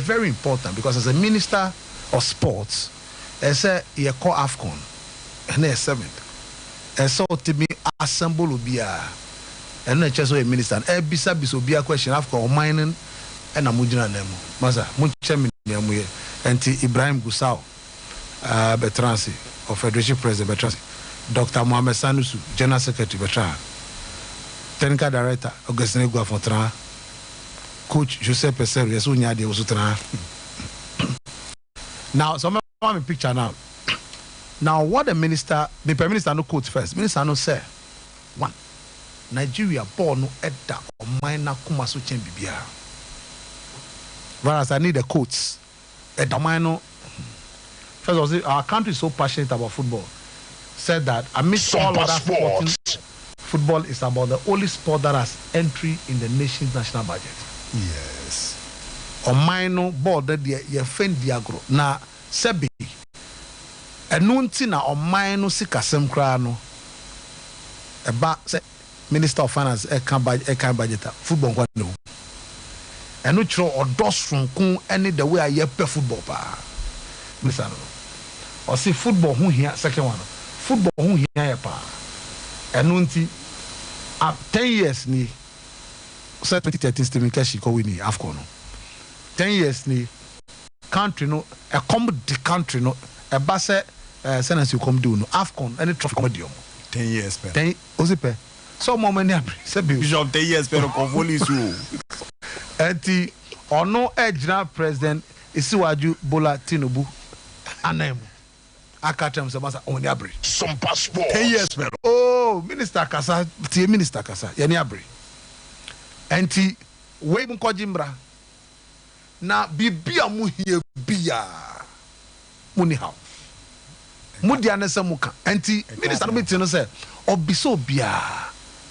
very important because as a minister of sports, I say you call AFCON and a 7th. And so to me assemble will be and not just a minister. And bisa will be a question AFCON mining and a mujina nemo. Maza muchemi nyamuye and Ibrahim Gusau Betransi of Federation President Betransi, Dr. Mohamed Sanusi, General Secretary Betran, Technical Director Augustine Guafontra, Coach Joseph Pesero, Yesunya de Usutra. Now, so I'm a picture now. Now, what the minister, the Prime Minister no quote first. Minister no say, one, Nigeria born no edda or minor kumasu chen bibia. Whereas I need the quotes. Edda minor. First of all, our country is so passionate about football. Said that amidst all other sports, football is about the only sport that has entry in the nation's national budget. Yes. Or minor board that you fend diagro. Na sebi. Enunti na o minor sikasem krano. Eba se Minister of Finance can budget football kwa no. Enu chro or dos from kun any the way I yepe football pa. Minister no. Or see football who here second one. Football who here pa. Enunti 10 years ni. So 2013 Stephen Keshi ko wini AFCON. 10 years ni country no a come the country no a base sentence you come do no AFCON any trophy come do 10 years per 10 ozipe so moment ni abri se bi bishop 10 years per convoli so enti ono ejina president Isiwaju Bola Tinubu anemu akatem se masa oni abri some passport 10 years per oh minister kasa tie minister kasa ye ni abri enti we mu kojimbra na bibia mu hie bia muni how mudi anese muka enti minister no meeting no say obiso bia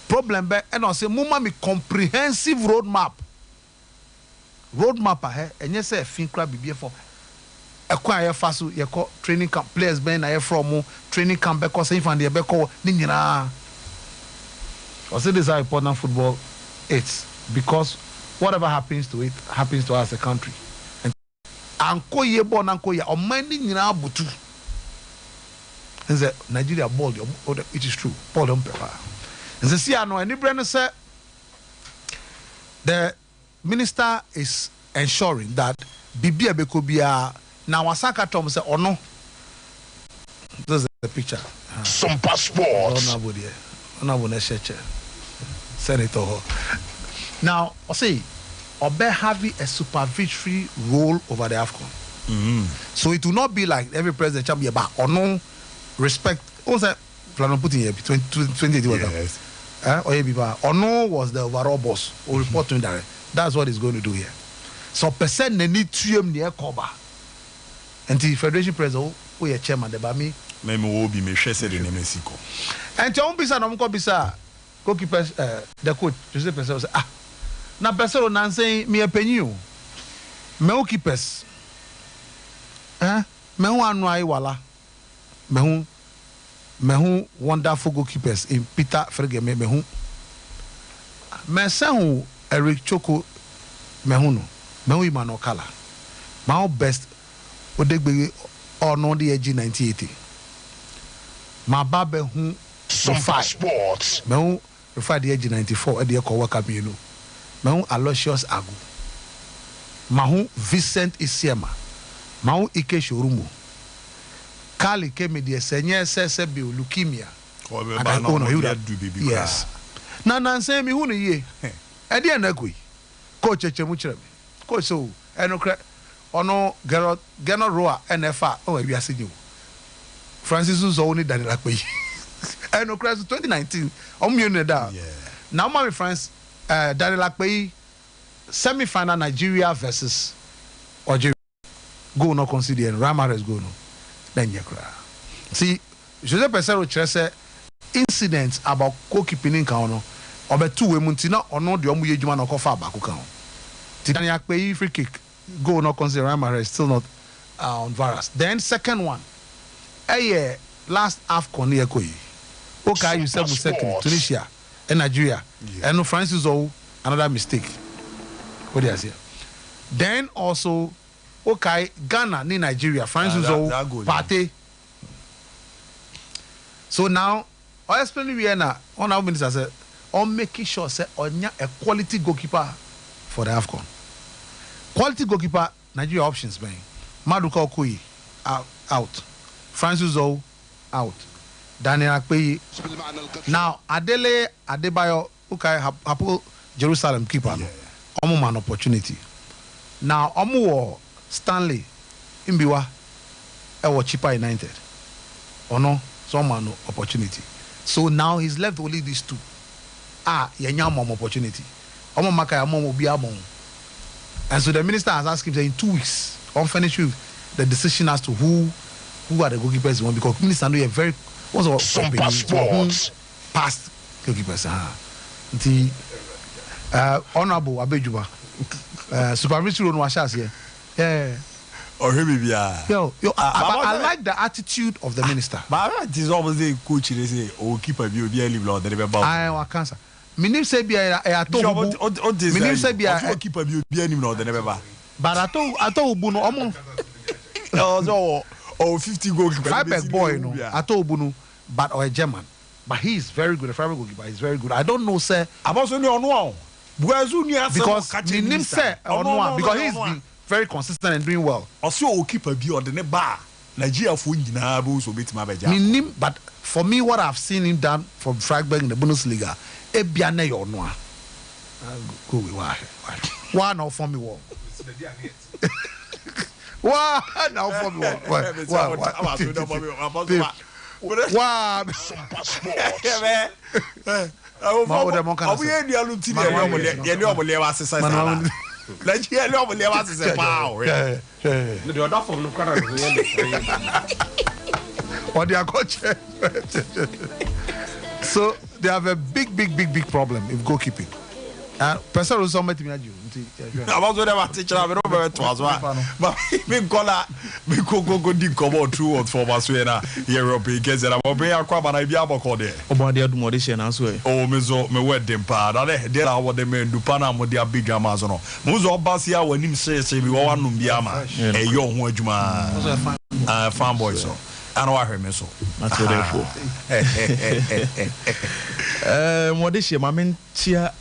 problem be and I say muma me comprehensive roadmap ahe enye say fin kra bibia for ekwa ye fa so ye ko training camp players ben na ye from training camp be ko say fan de be ko ni nyina I say this is how important football is because whatever happens to it happens to us as a country. And anko ye born anko ye omani nyina butu. And say Nigeria ball it is true. Ball don't prepare. And say see ano any brand say the minister is ensuring that bibia bekobia na wasaka tom say ono. This is the picture. Some passports. Senator. Now, I say, Obe having a supervisory role over the AFCON. So it will not be like every president shall be about or no respect. Also, plan on putting here 2020. Yes. Or no was the overall boss or report to direct. That's what he's going to do here. So percent they need to near Koba. And the Federation President, who is chairman, the Bami. Meme will be me share in Mexico. And John Bisa no mko bisa goalkeepers the coach Joseph Pesero say na Pesero nan say me apanyi o me goalkeepers me hu anu ayi wala me hu wonderful goalkeepers in Peter Frege me hu me say hu Eric Choko me hu Emmanuel Kala my best odegbe ono the age 1980 my babe hu some sports me hu refer the age 94 e dey ko work me no me hu Aloysius Agu ma hu Vincent Isiema ma hu Ike Shorumo Kali came the senye sese bi leukemia yes na say me hu no ye e dey na koi coach Echemu kire me coach so enokre ono Geno Roa NFA o wi ase ni o Francis so oni Daniel Akpeyi enokre 2019 omuye da now my friends Daniel Akpeyi semi-final Nigeria versus Algeria go no consider and Ramirez go no then yakra see Joseph Pesero chere incidents about goalkeeping in kan no obetu we muntina ono de omuye djuma no kofa abako kan Daniel Akpeyi free kick go no consider Ramirez still not on virus. Then second one last AFCON yekoyi okay you said second Tunisia and Nigeria and no Francis another mistake what do you say Then also, okay, Ghana, ni Nigeria, France is all party. So now, I explain we na on our minister said, on making sure say on a quality goalkeeper for the AFCON. Quality goalkeeper, Nigeria options being Maduka Okoye out, Francis O out, Daniel Akpeyi. Now Adele Adebayo, okay, Hapo Jerusalem keeper, no, man opportunity. Now Omo Stanley Imbiwa, Ewo Chipa United, or no, some man opportunity. So now he's left only these two. Yenya mom opportunity. Omo Makaya mom will be a mom. And so the minister has asked him, say, in 2 weeks, on finish with the decision as to who are the goalkeepers you want, because minister know you're very Sompa Sports past goalkeepers. The Honorable Abejuba, supervisory on Washas here. Yeah. Or maybe I like the attitude of the minister. But it is always a coach they say, oh, keep a view, be a live Lord, I cancer. Minim say be a told minim say be a keep a view, be any more than ever. But I told Buno Oh, 50 goalkeeper. I beg boy, no. I told Buno, but or a German. But he is very good. A private goalkeeper, he's very good. I don't know, sir. I'm also on one. Because minim say on one because he's been very consistent and doing well. Also, keep a view on the bar. Nigeria for so bit my minim, but for me, what I've seen him done from Freiburg in the Bundesliga, Ebiane or no. Go why now for me wall. Why now for me wall? Why? So they have a big problem if goalkeeping. Person who saw me to me, I'm also never teaching. I'm not to as well. But me go dig come out through what for Maswena Europe because I'm obey a crab and I be able to there. About the admiration as well. Oh, me wet them pa. There are what they mean do pana mo dia big Amazono. Muzo basia when him say we want numbiama. A young wajuma. Fanboy so. I know I heard me so. That's what therefore. Modesha, my men tia.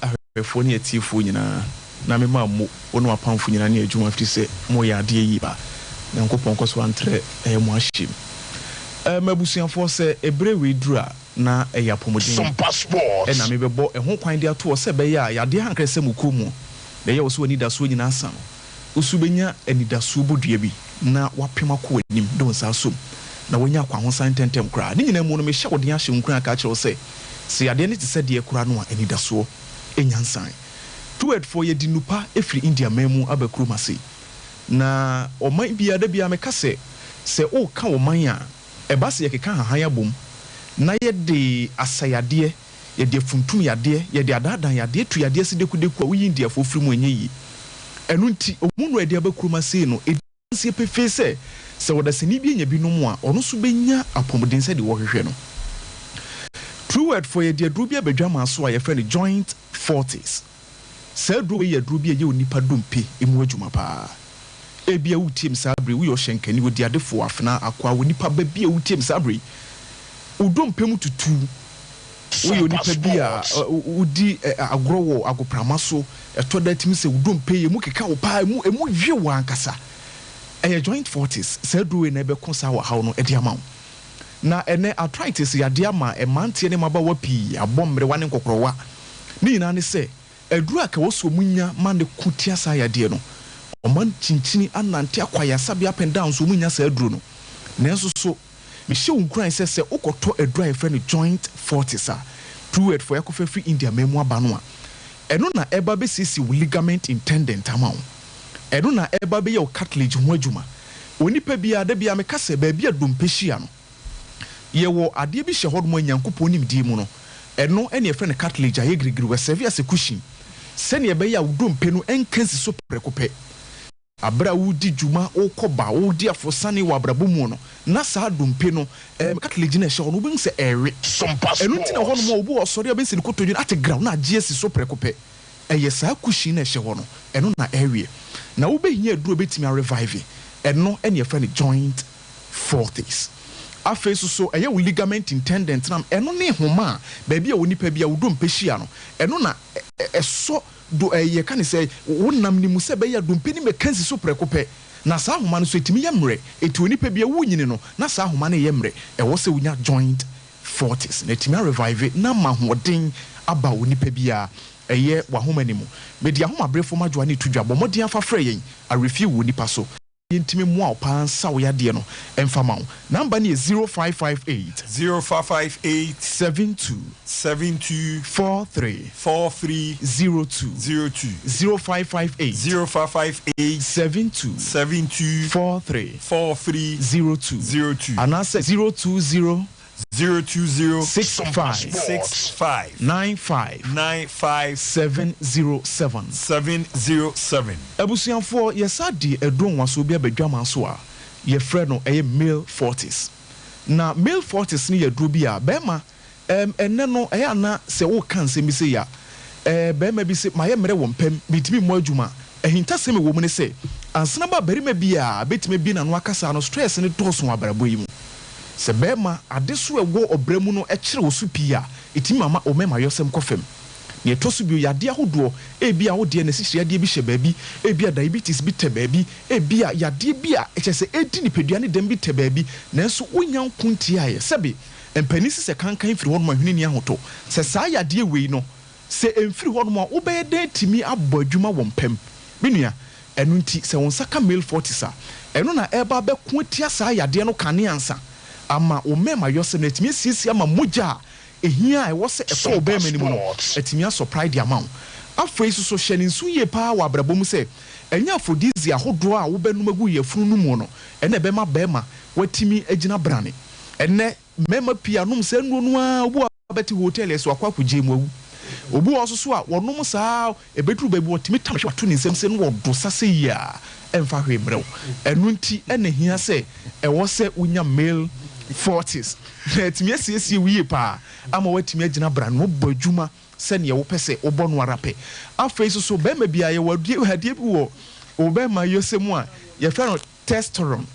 Phone at Tifuna, Namima Mo, Ono Pamfuna near Juma 50 say, Moya Dieba, Nanko Poncos one tre, a mwashim. Mabusian force a brave draw, na a yapomodin. Sompa Sports, and I may be bought a home kind there to a sebaya, ya dear Uncle Semukumu. They also need a swing in Assam. Usubenya and Nida Subu Diabi, na wapima nim, don't assume. Now when you are sign tentem cry, didn't you want to show the Ashim crack catch or say, see, I didn't say dear Kuranoa and Nida so. Enyansan tuwed for ye dinupa efri India memu abekrumasi na oman bia da bia meka se o ka oman a eba se ye keka hahaya bom na ye de asayade ye de funtum yade ye de adadan yade tu yade se deku wo India fo firi mu enye yi enu nti omunu e de abekrumasi no edinse pefe se wo da seni bia nya binom a ono so benya apomden se de wo hwehwe no true word for ye de drubia bedwama so a ye friend joint 40s. Say do ye drubia ye onipa dompe emu adwuma pa. Ebia wutiem sabre wo yo hyenkani wo de adefo afna akwa wonipa ba bia wutiem sabre. Udompe mu tutu. Wo yo nipa bia udi agrowo agoprama so etoda timi se udompe ye mu keka wo pa emu hwe wo ankasa. Eye joint 40s. Say do we na be konsa wa hawo no ede amawo. Na ene arthritis ya de ama e mantie ne maba wapi abomre wane nkokrowa. Ni na ne se eduru aka wo so munya ma ne kutia sa ya de no oman chinchini anante akwaya sabe up and down so munya sa eduru no nenso so me hye unkran se ukoto eduru e friend joint 40 sa true for yakofa free India memu aba no a eno na eba be sisi ligament in tendon amawo eno na eba be ye cartilage ho adwuma onipa bia da bia me kase ba bia dompehia no ye wo ade bi hye hodmo nyankopon nim di mu no eno ene e friend cartilage aye grigri we serve as a cushion sene ye be ya udompe no enkansi so prekope abra wudi djuma okoba wudi afosane wa abrabomu no na sa dompe no cartilage na hye no bi nse ewe eno ntina ho no mo obu osori obi nse kotodwin ate ground na gs so prekope eye sa cushion na hye ho no eno na ewe na wobɛhia aduro bɛtumi a revive ɛno ɛne yɛfrɛ no joint fortis afei so ɛyɛ wo ligament in tendon nam ɛno ne homa a baabi a wo nipa bi a wodo mpɛhyia no ɛno na ɛsɔ do ɛyɛ ka ne sɛ wonam ne mu sɛ bɛyɛ dompe ne mɛkansi so prɛko pɛ na saa homa no so ɛtumi yɛ mmerɛ ɛti wo nipa bi a wonyini no na saa homa no yɛ mmerɛ ɛwɔ sɛ wonya joint fortis na ɛtumi a revive na ma hoɔden aba wo nipa bi a ɛyɛ wahoma ne mu mede ahoma berɛfo ma dwoa ne to dwa bɔ mmɔden afa frɛ yɛn arefie wo nipa so yɛntimi mu a wo paa nsa wo yadeɛ no ɛmfa ma wo namba ne yɛ 0558 72 43 02 0558 72 43 02 anaasɛ 020 65 95 707 abusuafoɔ yɛsa de ɛduro nwaso bi abadwama so a yɛfrɛ no ɛyɛ male fortis na male fortis ne yɛduro bi a bɛrima ɛnɛ no ɛyɛ ana sɛ woka nsɛm bi sɛ ya bɛrima bi sɛ mayɛ mmerɛ wɔ mpɛm bitimi mmɔ adwuma ahintasɛm ɛwɔ mu ne sɛ ansana ba barima bi a bɛtumi bi na no akasa no stress ne dɔɔso wɔ abrabɔ yi mu sɛ bɛrima ade so ɛwɔ ɔbrɛ mu no ɛkyerɛ wɔ so pii a ɛtumi mama ɔmɛma yɔsɛm kɔ fam na ɛtɔ so bio yɛade ahodoɔ ebi a wodeɛ na sihyiadeɛ bi hyɛ baabi ebi a diabetes bi tɛ baabi ebi a yadeɛ bi a ɛkyɛ sɛ ɛdi nipadua ne dɛm bi tɛ baabi nanso wonya nko ntie ayɛ sɛbe mpanin sɛ kankan firi hɔnom ahwene ni ahotɔ sɛ saa yadeɛ wei no sɛ ɛmfiri hɔnom a wobɛyɛ dɛn tumi abɔ adwuma wɔ mpam menua ɛno nti sɛ wo nsa ka male fortis a ɛno na ɛba bɛko tia saa yadeɛ no kane ansa ama omema yɔsɛm na ɛtumi asiesie ama mogya a ɛhia a ɛwɔ sɛ ɛkɔ ɔbɛrima no mu no ɛtumi asɔprai de ama wo afei so hyɛ ne nso yie paa wɔ abrabɔ mu sɛ ɛnyɛ afodisi ahodoɔ a wobɛnum agu yɛfunu no mu no ɛnɛ ɛbɛma bɛrima watumi agyina brane ɛnɛ mmarima pii anom sɛ nnuro no a obu a bɛte hotel ɛso akɔ akɔgye mu awu obu ɔso so a wɔnom saa ɛbɛduru baabi wɔtumi tam hwɛ wato ne nsɛm sɛ no wɔdo sase yi a ɛmfa hwee mmerɛw ɛno nti ɛna hia sɛ ɛwɔ sɛ wonya male fortis na ɛtumi asiesie wie paa ama watumi agyina brane no bɔ adwuma sɛnea wopɛ sɛ wobɔ no ara pɛ afei so bɛrima bi a yɛwɔ adeɛ bi wɔ ɔbɛrima yɛsɛ mu a yɛfrɛ no testosterone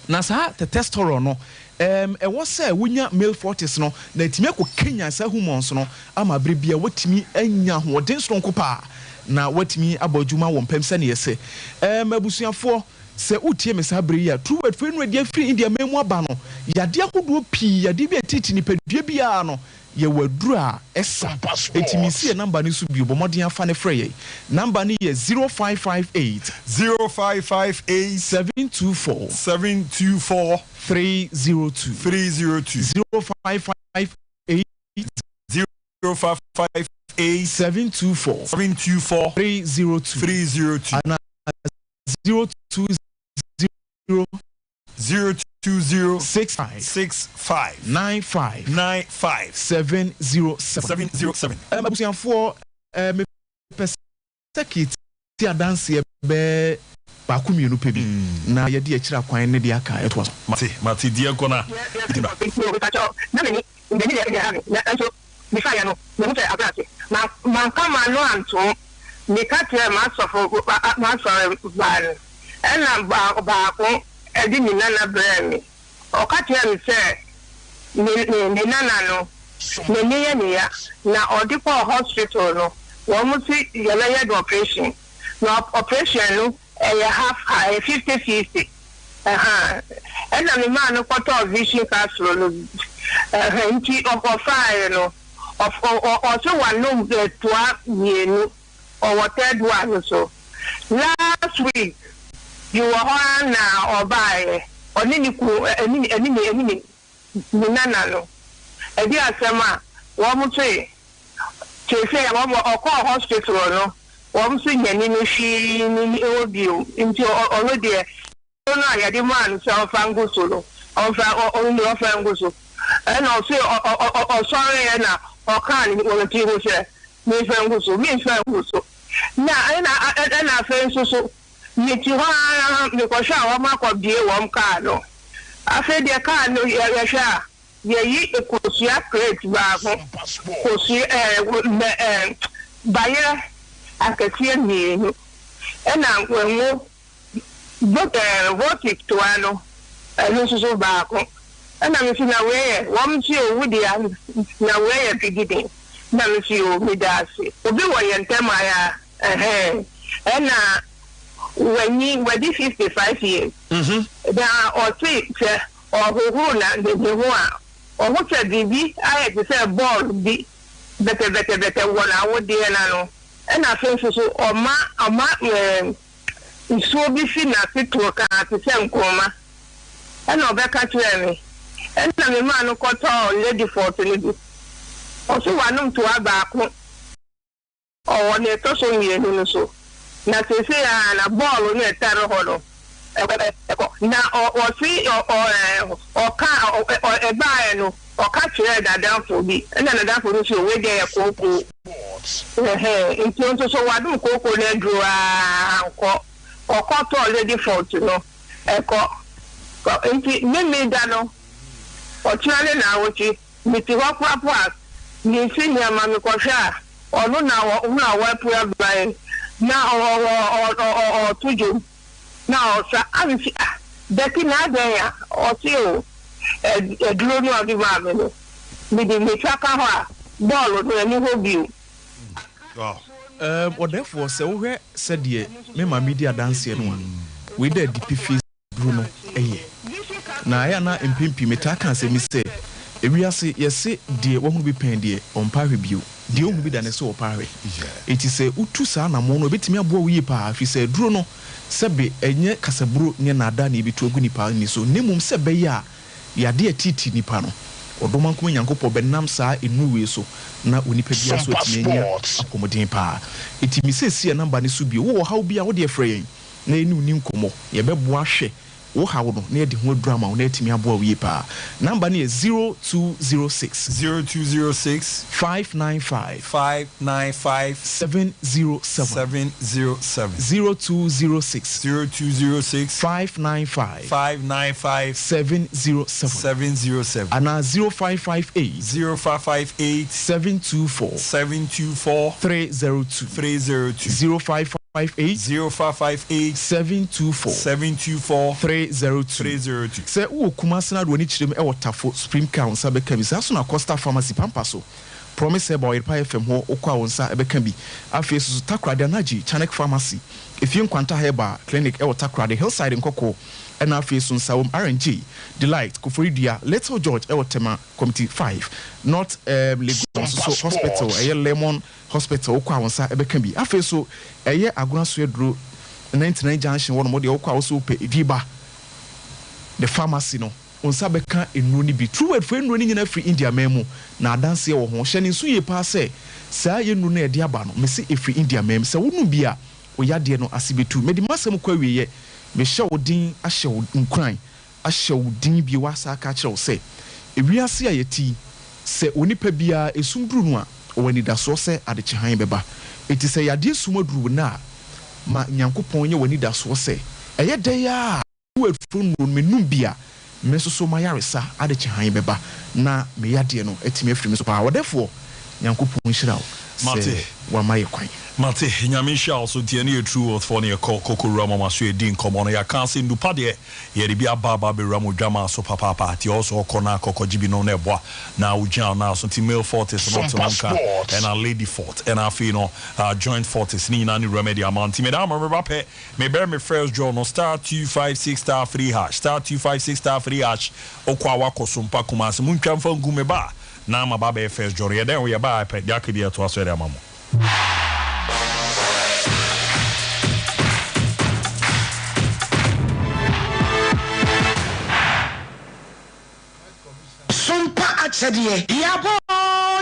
na saa testosterone no ɛwɔ sɛ wonya male fortis no na ɛtumi akɔ kenya saa hormones no ama berɛ bia watumi anya hoɔden soronko paa na watumi abɔ adwuma wɔ mpam sɛneɛ sɛ abusuafoɔ sɛ wotie me saa bere yi a true word fo no adi afiri india memu aba no yadeɛ ahodoɔ pii yadeɛ bi atiti nipadua biara no yɛwɔ aduru a ɛsa ɛtumi sie namba no so bio bɔ mmɔden afa ne frɛ yɛn namba no yɛ 0558 724 302 0558 724 302 and 020 65 95 707 abusuafoɔ mepɛ sɛ kiti adanseɛ bɛɛ baako mmienu pɛ bi na yɛde akyirɛ kwan ne de aka ɛtoa so mate deɛ nkɔ no before no me mute abrate man kama no anto me ka tire ma sofo ban ena ba ko edi ni nana bremi o ka tire me se ni nana no me ye ya na odi ko hospital no wo mu si ye le do operation na operation no half 50-50 ena me ma no kwato vision castle no nti ofofire no also one no to yenu or what third one so last week you were on now or by or any nana no e bi asema wo mu twe say or call hospital no wo mu so nyani no hwi ni obio nti already no ya di man so fango solo of fango so and also sorry na o kan ni o ti ho se mi fango so na na fango so ni ti ho ni ko sha wa ma ko bie wo mka no afi de kan no ya sha ye yi ekosia crate ba ko kosi baye akatie ni And I'm going to work it to ano. And this is back. And I'm seeing away. One you with the now way at beginning. Now you with us. Obi wa yentema ya and when you were 55 years. There are or 6 or who na the one or what a DB I had to say ball be better 1 hour dear no. And I think so or ma so be seen as it work at the same coma. And no back at me. And the man who caught all lady for to also one to our back or on a social media so. Now to say a ball on a terror hollow. Now or see or car or a buy or catch that down for me. And then that for you where they are cocoa. In terms of so I do cocoa then drew or caught already for to know. Me dano or children now which is what papa you see your mammy kosha or no now what by now or to you now sir I'm Becky Nadia or you a drone of the mammy with the Michaka ball or any hobby. Or therefore, so where said ye, me my media dance one. We did the PFs Bruno, na ya na mpimpi metaka se mi se ewiase yese de wo hu bi pen de on pare bio de o hu bi da ne se o pare eti se utu sa na mo no betimi abo wi pa afi se duro no sebe enye kasaburo nye na ada na ebitu ogu nipa ni so nemum sebe ya de atiti nipa no odoma nko nyankopɔ benam saa enuwe so na onipa bia so atimianya akomodin pa eti mi se sie namba ne so bio wo hawo bia wo de frɛ na enu ni nkomo ye bɛbo ahwɛ wo hawo no na yɛde ho drama na atimi abo awie pa number ne 0206 595 707 0206 595 707 and 0558 724 302 0558 724 302 say wo kumasina do ni chirem e wotafo Supreme Council be kan bi so na Costa Pharmacy pampaso promise about Irpa FM ho okwa wonsa e be kan bi afi so takrade anaji Chanek Pharmacy if kwanta heba clinic e wotakrade Hillside nkoko and afi so nsa wom RNG Delight Koforidia Little George e wotema committee 5 not Lagos so hospital e Lemon Hospital okwa wonsa e be kan bi afi so e aguna so eduro 99 junction one mo de okwa so pe ediba the pharmacy no onsa beka enu ni bi true word for enu ni nyina free India memu na adanse wo ho hye ne so ye pa se saa ye nu na e de aba no me se e free India mem se wonu bia o yade no asibetu me di masem kwa wiye me hye wodin ahye nkran ahye wodin bi wasa ka kire wo se ewiase a yeti se onipa bia esumduru no a wani da so se adechehan beba eti se yade sumaduru na ma nyankopon ye wani da so se eye de ya word from menum bia me so ma yaresa adechehan beba na me yade no etime afiri me so pa wodefo nyankopon hirawo mate wa maye kwan mate nyamisha also tie na true of for na kokoro mama so edin komo na ya kan se ndupa de ye de bia baba be ramo dwama so papa party also kona kokojibi no na eboa na ujia na so ti male fortis not lonka and a lady fort and a fino joint fortis ni na ni remedy amount me da remember pe me bear me first draw no star 256 star 3 hash star 256 star 3 hash okwa wako Sompa kumase muntwa mfa ngume ba na ma baba first draw ye den we ba pe dia kedia to aso ya mamo Sompa achedie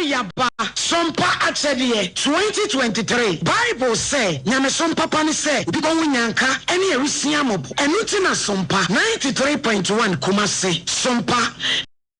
yaba Sompa achedie 2023 Bible say nyame Sompa pani say obi go nyanka ene erisia mobo enuti na Sompa 93.1 Kumase Sompa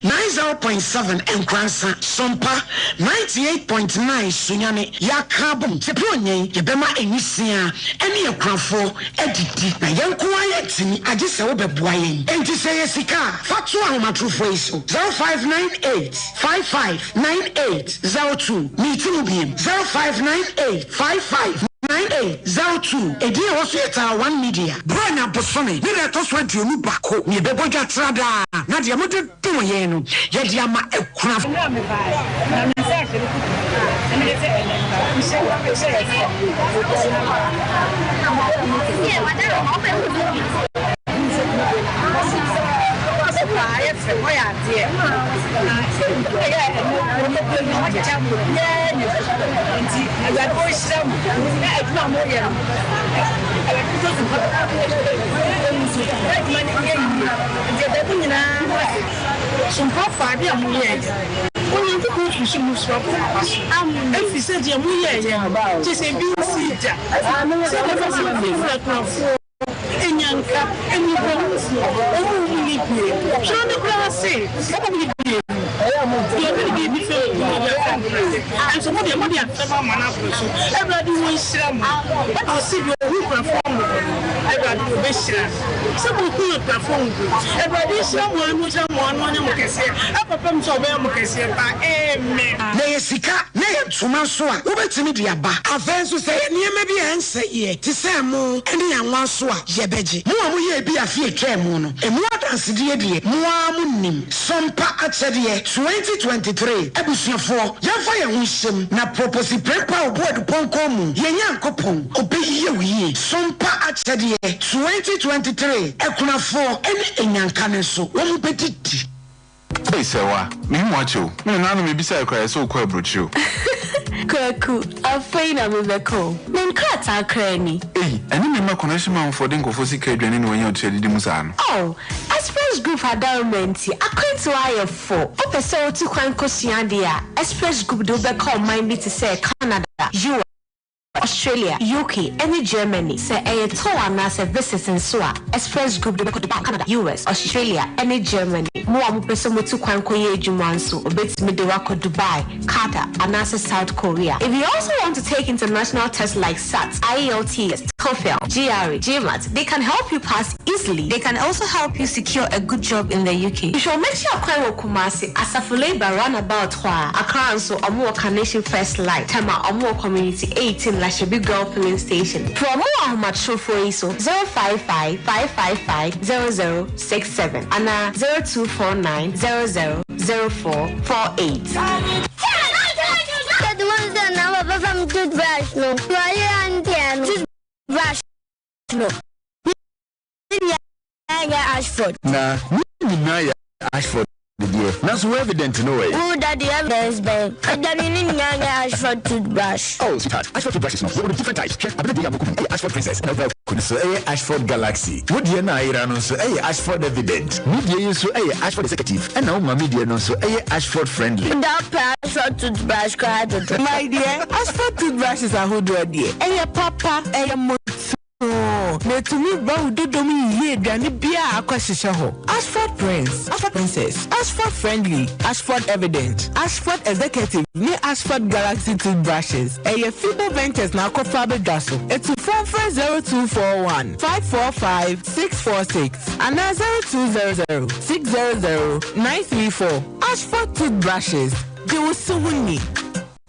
90.7 Nkransa Sompa 98.9 Sunyane yakabum tepronyen yebema enisia ene yakrafo edidi na yanko ayetini agise wo beboa yen enti say yesika fatu ahomatrofo iso 0598 559802 meeting biem 0598 55 9802 edi also yeta 1 media brand abosome ne reto so aduonu bako ne beboja trada na de amode dum ye no ye de ama ekuna Sompa atsede 2023 ebusuafo yɛfa yɛn ho hyɛm na proposi prepa obodu ponkomu yɛnya nkopon obeyiye wiye Sompa atsede 2023 ekunafo ene enyanka ne so wɔn petiti Hey sewa me mwacho me na no me bisa ekra so ko abrochio Kwaku afeina me beko me nkrata krani eni me ma connection man for den kofo sika adwane ne wanya otu adidi musa no Express Group adalmenti akwenti wa for opese otu kwan kosua dia Express Group do beko mind me to say Canada US Australia, UK, and Germany. Say a tour and as a visit in Sua. Express Group de Canada, US, Australia, and Germany. More person with two Kwankoye Jumansu, Obits Midwako Dubai, Qatar, and as South Korea. If you also want to take international tests like SAT, IELTS, TOEFL, GRE, GMAT, they can help you pass easily. They can also help you secure a good job in the UK. You should make sure Kwanko Kumasi, Asafule Runabout Hwa, Accra, so Omo Nation First Light, Tama Omo Community 18. Should Girl Filling Station. Promo Macho for ISO 055-555-0067 and 0249-000448. The ones that now from toothbrush, no. Toothbrush, no. Ashford. Nah, Ashford. That's so evident no way. Oh, daddy, evidence, babe. I don't need Ashford toothbrush. Oh, sweetheart, Ashford toothbrush is not. What are the different types? Check. I believe you have Ashford Princess. And over so Ashford Galaxy. What you know, Iran so Ashford Evident. Media so Ashford Executive. And now my media no so Ashford Friendly. That Ashford toothbrush card. My dear, Ashford toothbrushes are who do dear. Papa, to me, bro, do me here, Danny Bia, Ashford Prince, Ashford Princess, Ashford Friendly, Ashford Evident, Ashford Executive, near Ashford Galaxy toothbrushes. Feeble Ventures now call Faber Dasso. It's 0241 545 646 and 0200 600 934. Ashford toothbrushes. They will soon need.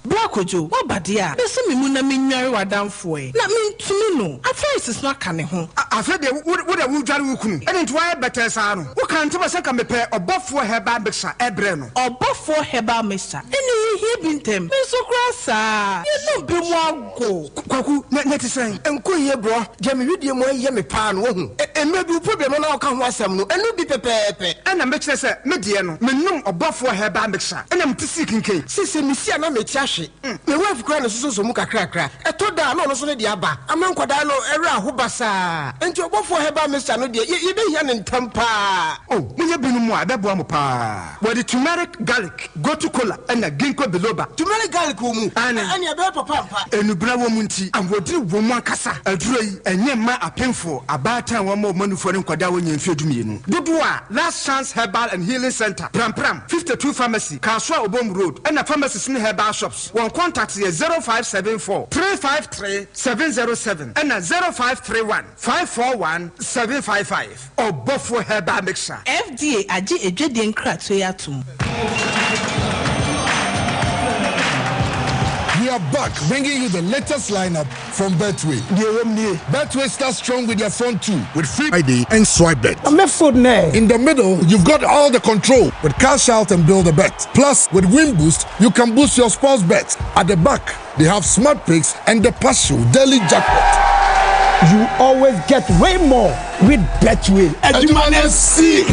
Blakojo, what badia? There's some muna minari wadam foy. Not mean to me no. At first it's not coming home. I said what a wood and it's why better son. What can't tell us I can prepare or buff for her babixa, Ebreno, or buff for her bamissa. Anyway, he been them. Miss O'Grassa. You don't be one go. Kwaku, net is saying, and cool here, bro. Jamie, you dear more yummy pan, and maybe problem on our come was some, and no be pepe. And I'm better, sir, Mediano, Menum or buff for her babixa, and I'm to seeking cake. Sissy, Missia, no me chashi. The wife grand so muka cracker. I told her no so the abba. A man quadalo era hubasa. And you go for her by Mr. Nodia. You be yan in Tampa. Oh, when you been more, that boamupa. Where the turmeric garlic go to cola and a ginkgo biloba. Turmeric garlic woman and your papa. And you bravo munti and what do woman cassa. A dray and yamma a painful. A bad time one more money for him quadawan and feed me. Dubois, Last Chance Herbal and Healing Center. Pram 52 Pharmacy, Kaswa Obom Road, and a pharmacy in herbal shops. One contact here 0574 353 707 and 0531 541 755 or Buffalo Herbal Mixer. FDA aji ejedi nkra to yatum. We are back, bringing you the latest lineup from Betway. Betway starts strong with their front two, with free ID and swipe bet. In the middle, you've got all the control with cash out and build a bet. Plus, with Win Boost, you can boost your sports bets. At the back, they have smart picks and the partial daily jackpot. You always get way more with Betway. And you wanna see.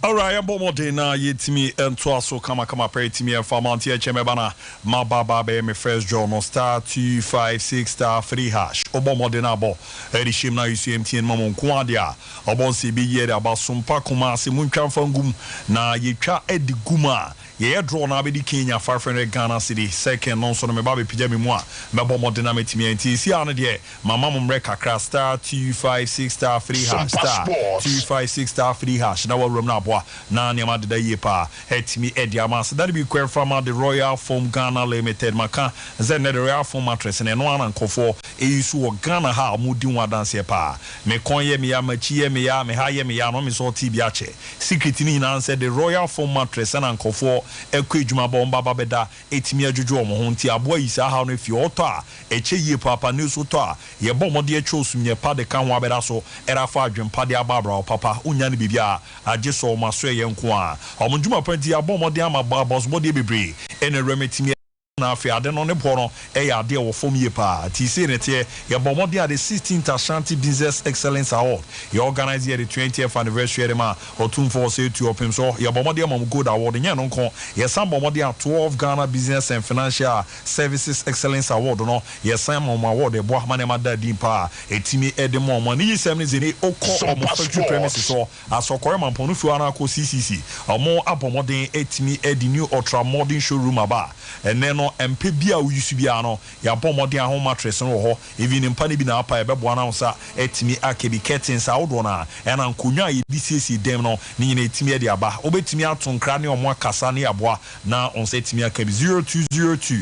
Alright, I'm Bomode na yetimi entwaso kama pray timi enfamanti echemebana mababa be me first journal star 256 star 3 hash Obomode na bo erishim na UCMTN mamon kwadia obonsi bi yere aba Sompa kuma se muntwa fangum na yetwa ediguma ye draw na be di Kenya 500 Ghana cedi second non so no me ba be pija me mu a me Bomode na metimi enti si ane de mama mumre kakra star 256 star 3 hash star 256 star 3 hash na wa room na bo na nyama de ye pa etimi ediama so that be queer from the Royal Foam Ghana Limited maka zen the Royal Foam mattress and no an nkofo eyisu Ghana ha mudi wa dance pa me konye me ya machi ye me ya me ha ye me ya no me so ti bia che secret ni na said the Royal Foam mattress and nkofo ekwa edwuma bomba babeda etimi adwodwo mo ho nti abo yi sa ha no fi oto a eche ye papa ne so to a ye bomode eche osumye pa de kan ho abeda so era fa adwempa de ababra papa unya ne bibia agye so maso ye nko a omunduma panti abomode ama boss body bebre ene remetimi na afi ade no ne poro ade wo fom ye pa ti se ne tie ye bomode ade 16th Ashanti Business Excellence Award ye organize the 20th anniversary ma otumfo se tu opim so ye bomode am gold award nya no nko ye sam bomode 12 Ghana Business and Financial Services Excellence Award no ye sam award e bo manema da din pa etimi edemo mo ni yisem ne zeni okọ omo factory premises so asokore mamponu fu ana ko CCC omo abomode etimi edi new ultra modern showroom aba ene empe bia uyusu bia no ya bomode ahom mattress no ho even impa ne bi na apa ebebo na nsa etimi akebi curtains awdo na ena nkonwa ye disesi dem no ni nyina etimi e de aba obetimi atonkra ne omo akasa ne aboa na onse etimi akebi 0202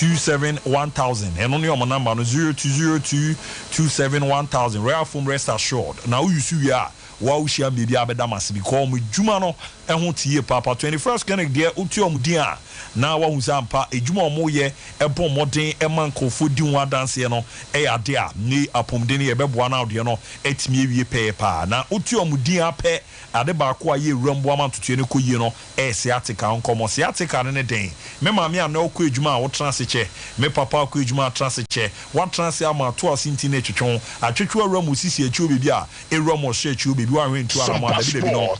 271000 eno ne omo number no 0202 271000 Royal Foam rest assured na uyusu ya wa ushia bebi abeda masibi ko mu djuma no ehun tie papa 21st Connect there uti omudin a na wa hunsampa ejuma omoye ebo modern emankofo di ho adanse no ade a ni apomden ye beboa na ode no etimi ewie pepa na uti omudin ape ade ba ko aye ewrambo amantoto ne koyie no siatica nkomo siatica ne den me maami ana okọ ejuma a wo transeche me papa okọ ejuma transeche wa transe ama to asinti na twetwon atwetwo awramu sisi echi obebi a ewramu hye echi obebi wa hwentu ara mo adabi debi no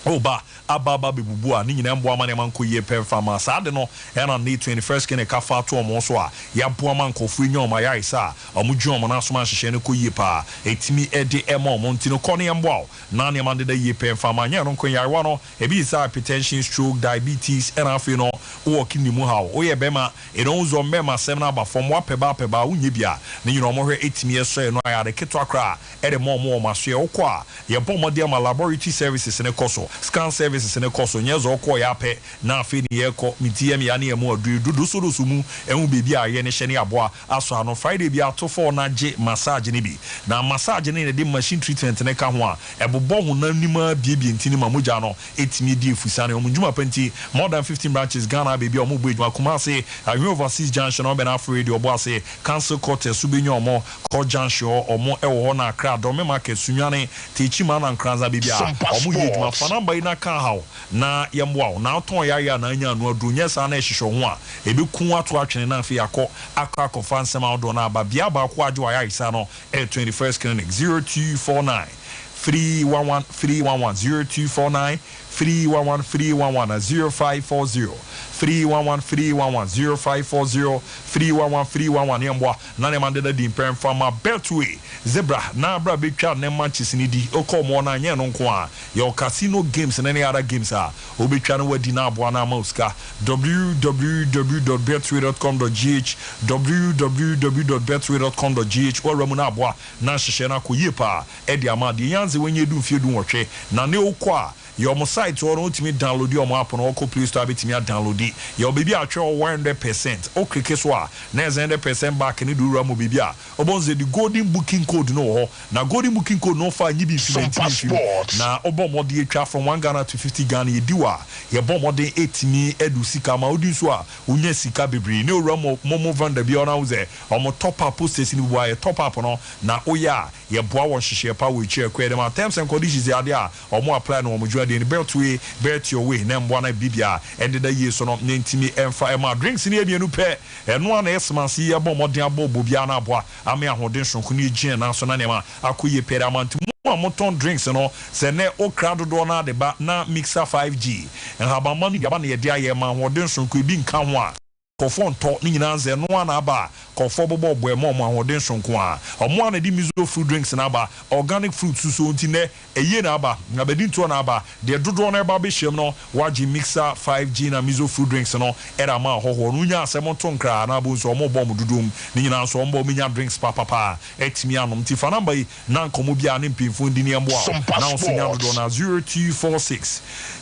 oba ababa bebubu a ni nyina mbo amane manko ye performa sa de no ena ni 21st kene ka fa to omo so a ya bo amanko fu nyo ma ya isa omudwu omo na so ma hyehyɛ ne ko ye pa etimi ede ema omo ntino kone mbo na ne mande da ye performa nya no kon yarwa no ebi isa hypertension stroke diabetes ena afi no wo kini mu ha wo ye bema e don zo mema sem na ba fom wa peba unye bia ne nyina omo hwe etimi eso no ya de keto akra e de mo maso ye wokɔ a ye bo mode ama laboratory services ne koso scan services in a course on years or call yape na fe ni eko mitiam ya ne mu adu so mu ehun bebi a ye ne hye ne aboa aso ano Friday bi ato for na je massage ne bi na massage ne de machine treatment ne ka ho a ebobɔ ho na nima biebie ntini ma moja no etimi di efusane omujuma panti more than 15 branches Ghana bebi o mo bo eduma kuma se ahwe overseas junction o be na afraid obo ase cancel court subenya omo ko junction omo ewo ho na akra do me market sunwane techi ma na nkranza bebi a omo ye eduma fa number ina ka ha na yemwa na oton ya na anya no adu nyesa na ehihyo ho a ebeku ato atwene na afi akọ fansem awdo na aba bia ba ko adwo ya isa no 21st Clinic 0249 311 0249 311 0540 311 0540 311 yemwa na ne mande da dimprem fama Betway zebra na bra betwa ne matches ni di okomo na anye no nko a your casino games and any other games a obetwa no wadi na abo na mauska www.betway.com.gh www.betway.com.gh or ramu na abo na hyehyɛ na koyie pa e di ama di yanze wenye du mfie du nwotwe na ne okɔ a your mo site or ultimate download your app on Oko Play Store betimi download it. Your baby a show 100%. O click so na 100% back ni do ramu baby a. Obonze the golden booking code no ho. Na golden booking code no fa nyi bi na obo mode atwa from 1 Ghana to 50 Ghana ye diwa. Ye bo mode etimi edu sika ma odi so a unya sika bebre ne ramu momo vanda bi ona uze. Omo top up post ni bua ye top up no na oya ye boa won hihye pa we chi ekwe dem terms and conditions ya de a omo apply no omo jua de belt your way na mboa na bibia ende da ye so no ntimi emfa ema drinks ni ebienu pe eno ana esmansi ye bo modin abobo bia na aboa ame ahoden sonko ni gin na so na nema akoye pe amant moton drinks no se ne o crowd do na de ba na mixer 5G en haba mani gaba na ye dia ye ma ahoden sonko bi nka ho a kofon to ni nyina nze no ana aba kofo bobo boe mo ahoden sonko a omo ana di mizo fruit drinks na aba organic fruits so nti ne eye na aba na bedi nto na aba de dodo na aba be hiem no waji mixer 5G na mizo fruit drinks no era ma hoho no nya asem to nkra na abo so omo bom dudum ni nyina so omo minya drinks papa etimi anom ti fa number yi na nkomo bia ne mpimfo ndi ne embo a na so nya dodo na 0246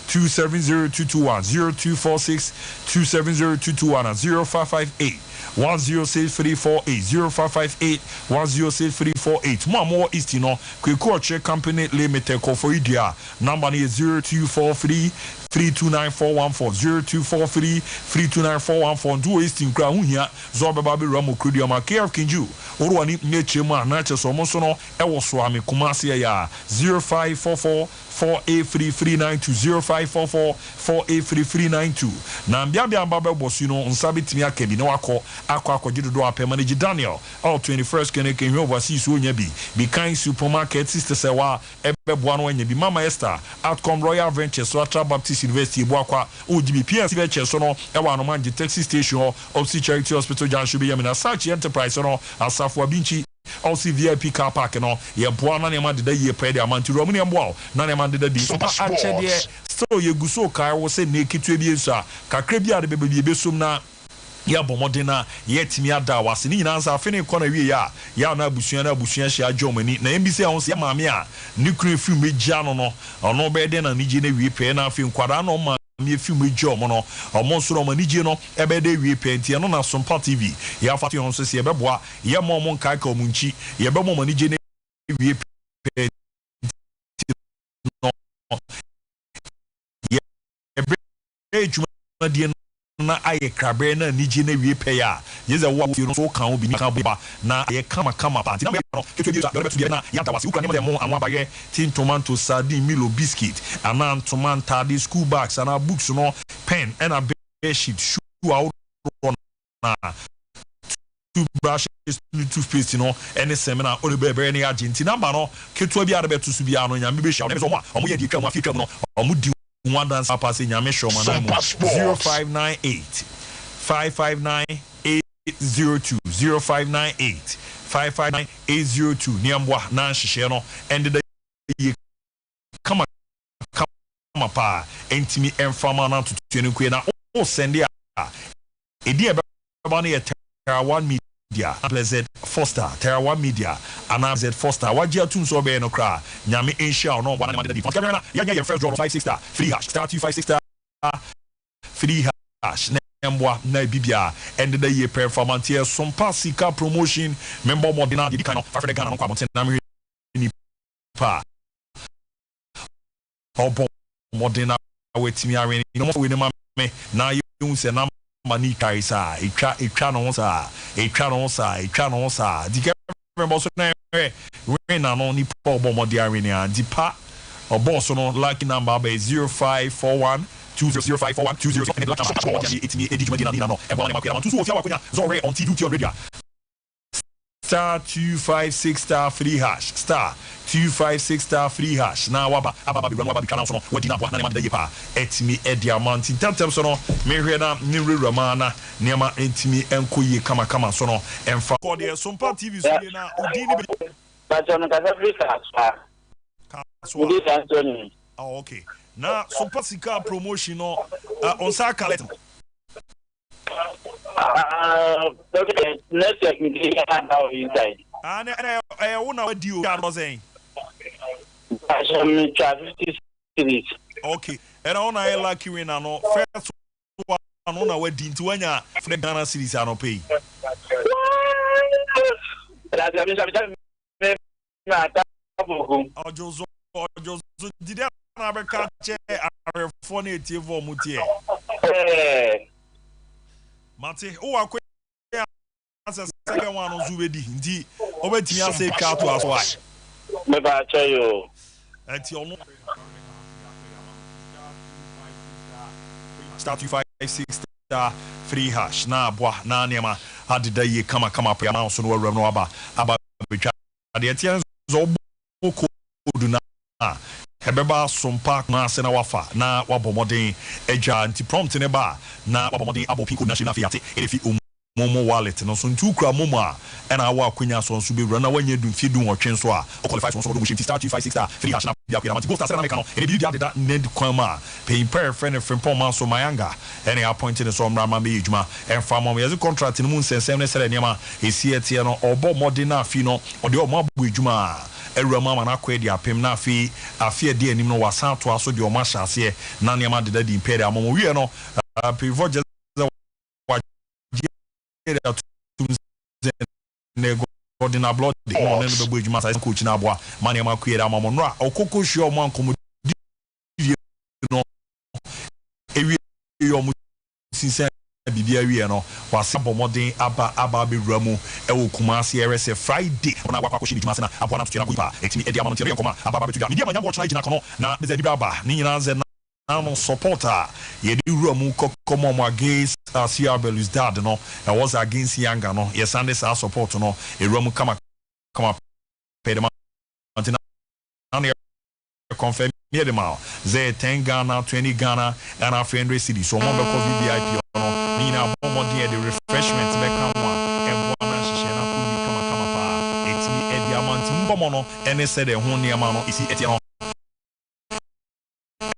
270221 0246 270221 and 0558 1063480 0558 1063448 more East you know Kwekwache Company Limited call for India number is 0243 329414 0243 329414 do East in Crown here Zoba Babi Ramo Kudiama care of Kinju Orwani Nechema Natchez or Monsono Ewoswami Kumasi ya 0544 4833920 0544 4833992 na mbia mbaba boss you know unsabitimi akebi na wako akwajido do apema ne Daniel all 21st keneke hwe overseas so nya bi kind supermarket sister sewa ebeboa no nya bi Mama Esther Outcome Royal Ventures Watra Baptist University boakwa ogibi PNC Ventures so no ewa no manje taxi station Opsi Charity Hospital Junction bi yamina Search Enterprise no Asafo Abinchi also VIP car park no ye boa na nema de ye pede amanti ro mu ne boa na nema de di so achede so ye guso kai wo se ne kitu bi enso a kakra bi ade be besom na ya bomodena yetimi ada wase ni nyina nsa afene kɔ na wie ya na abusua hye adwomani na mbisi a won se maame a ne kure film egya no ɔno be de na nije na wie pɛ na afi nkwara na ɔma me film egya ɔmo no ɔmo so ɔmo nije no ebe de wie pɛ ntia no na Sompa TV ya fa fi hon so se ebeboa ye mo ɔmo nkai ka ɔmo nchi ye be mo ɔmo nije na wie pɛ no ye ebe ejuma die na aye krabe na nije na wie pe ya yeze wo no so kan obi kan ba na ye kama party na no ketu bi so na ya dawase ukra ne mo anwa baye tin tomato sardine milo biscuit anan tomato the school bags and books no pen and a bed sheet shoe out na toothbrush toothpaste no any seminar o be be na Argentina ba no ketu bi adebetu su bia no nya me be sha no mo ye di twa mo afi twa no mo di one dance pass in Yamisho Manamo 0598 559 802 0598 559 802 Niambwa na nhihye no ended the come pa entimi enfama na tutunu kwe na o send ya edi ebe ba na Terra One Media Blessed Foster Terra One Media and Z Foster wajia tun so be no kra nyame ensha no wana de different camera ya your first draw 56 star free hash star 256 star free hash nemboa na bibia end the year performance here Sompa sika promotion member modena di kind of for the Ghana no kwamte na me ni pa obo modena wetimi are no mo we ma me na you say na mani kaisa etwa no sa di remember so na we na no ni po bo modi arena di pa obo no lucky number be 0541 200541 20 and black number it's me edit medina no e bo na ma kwa so akonya zore on TV already star 256 star free hash star 256 star free hash na waba ababa bi waba bi kana so no wadi na bo na ma de yepa etimi e diamond tantem so no me hwe na ni rura ma na nema etimi enkoye kama so no emfa ko de Sompa TV so de na odini bi ba so no ka free hash udi Anthony okay na Sompa sika promotion no on sa collect okay next week we can now inside una wadi o ka no saying I am 50 series Okay. And I want to like you in ano first one on our wedding to when you for the Ghana series I don't pay. Ojozo did I never catch a funny TV mutie. Mate, oh, I quit. As a second one on Zubedi, indeed, over to me, say, car to us. Why? Maybe I tell you. At your start 256 free hash. Na bois, na nema, had the day come up, your mouse, and we're about which are the Etians of Boduna. Hebeba Sompa na sena wafa na wabomodin eja anti prompt ne ba na wabomodin abopiku national fiat efi momo wallet no so ntu kura momo a na awa akwanya so nso be wura na wanya dum fi dum otwen so a o qualify so do machine start 256 free hash na bia kwira go start na make no e bi dia da ned kwan ma pay per friend friend man so mayanga any appointed so mrama me ejuma en fa mom yes contract no mu nsensem ne sere niam esi etie no obo modern na fi no o de o mo abu ejuma Erama na akwa di apem na afi de anim no wasan to aso de o ma hyase na ne ma de di imperi amomo wie no pivot just wa ne godina blood de no ne be ejuma sai coach na aboa ma ne ma kwere amomo no a okoko hwe o man komo no ewie yo mu sinse bibia wie no wasa bomodin aba be wuramu ewo kumase erese Friday ona akwa kwakoshi bituma se na abona to tira kupa etimi edi amano tire nkoma aba betu da media manya bo try gina kono na be zedi baba ni nyina ze na no supporter ye di wuramu kokomo mo against CR Belouizdad no e was against Yanga no ye Sunday sa support no e wuramu kama pedema antina na confirm here the mal ze 10 Ghana 20 Ghana and 100 cedi so mo be ko VIP no Nina Bomodi the refreshments become one and one share na kuni kama pa etimi e diamant mbomo no ene se de ho niam no isi etie no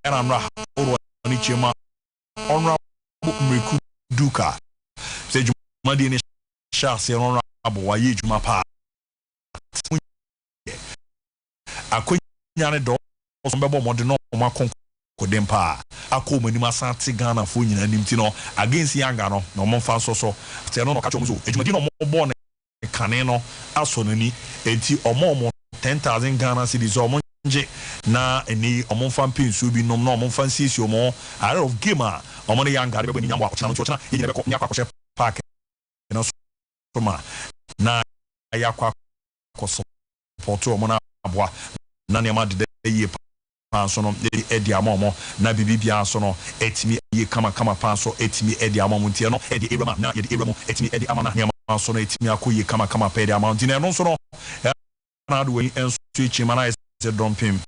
era mra oro ni chema onra mreku duka se juma de ni chance onra abo wa ye juma pa akonya ne do so mbebo mode no makon kodempa akọ manima asante Ghana fo nyina nimti no against Yanga no no momfa so te no ka chomo so ejumadi no mo ne kane no aso nani enti omo 10,000 Ghana cedis omo nje na eni omo fa pensu bi nom no omo fa sisi omo out of game a omo ne Yanga be nyamwa ko chana chana yine be ko nyakwa ko park no so ma na yakwa ko support omo na aboa na ne ma de ye panso no edi amomo na bibibia so no etimi ye kama panso etimi edi amomo ntie no edi erama na edi eramu etimi edi amana nyama so no etimi akoye kama pe edi amomo ntie no so no na do we enso chimana is dumping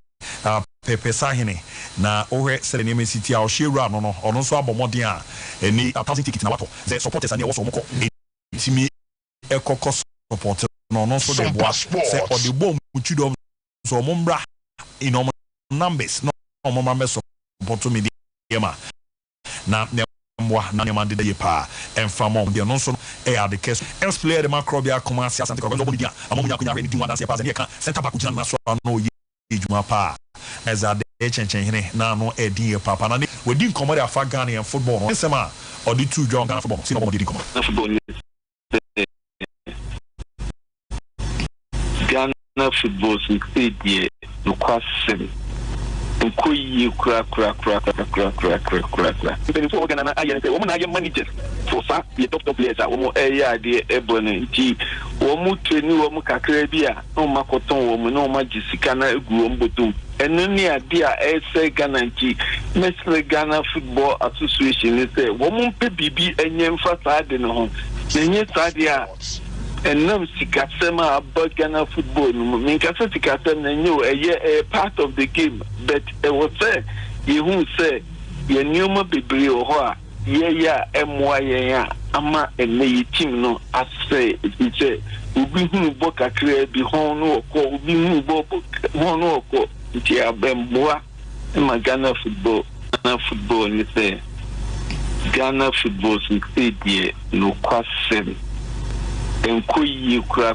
pepe sahene na ohwe sele ne city a o shewura no no ono so abomodin a eni 1000 ticket na wato ze supporters ani wo so moko etimi ekoko support no no so de boa se odebo mutudo so mombra ino numbers no mama support me ma na mwa na ne mande de pa enfamo de no so e are the case else player the macrobia commerce asante ko go dia amomunya kunya re ni dinwa dance pa ze ka center back jina so no ejuma pa as a de chenchen hene na no e din papa na we din comedy afa Ghana en football no sema or the two Ghana football see no more din come Ghana football is the no question Nkoyi kura. Even if Ghana aye say woman aye managers for sa the top players a woman area dey ebony nti womu training womu kakra bia no makoton womu no magisika na egu ombotum enu ni ade a say Ghana nti Ministerial Ghana Football Association say womu pe bibi enyem fa sa de no ho nenye sa de a enam sikasema about Ghana football no minkasa sikasema nenyo a part of the game but it was say you say ye nyoma bebre o ho a ye ya emwa ye ya ama ene team no asay it say ubi hunu bo kakra bi ho no ko ubi hunu bo ho no ko ti abemboa ma Ghana football ni say Ghana football say die no kwasem enkoyi kura.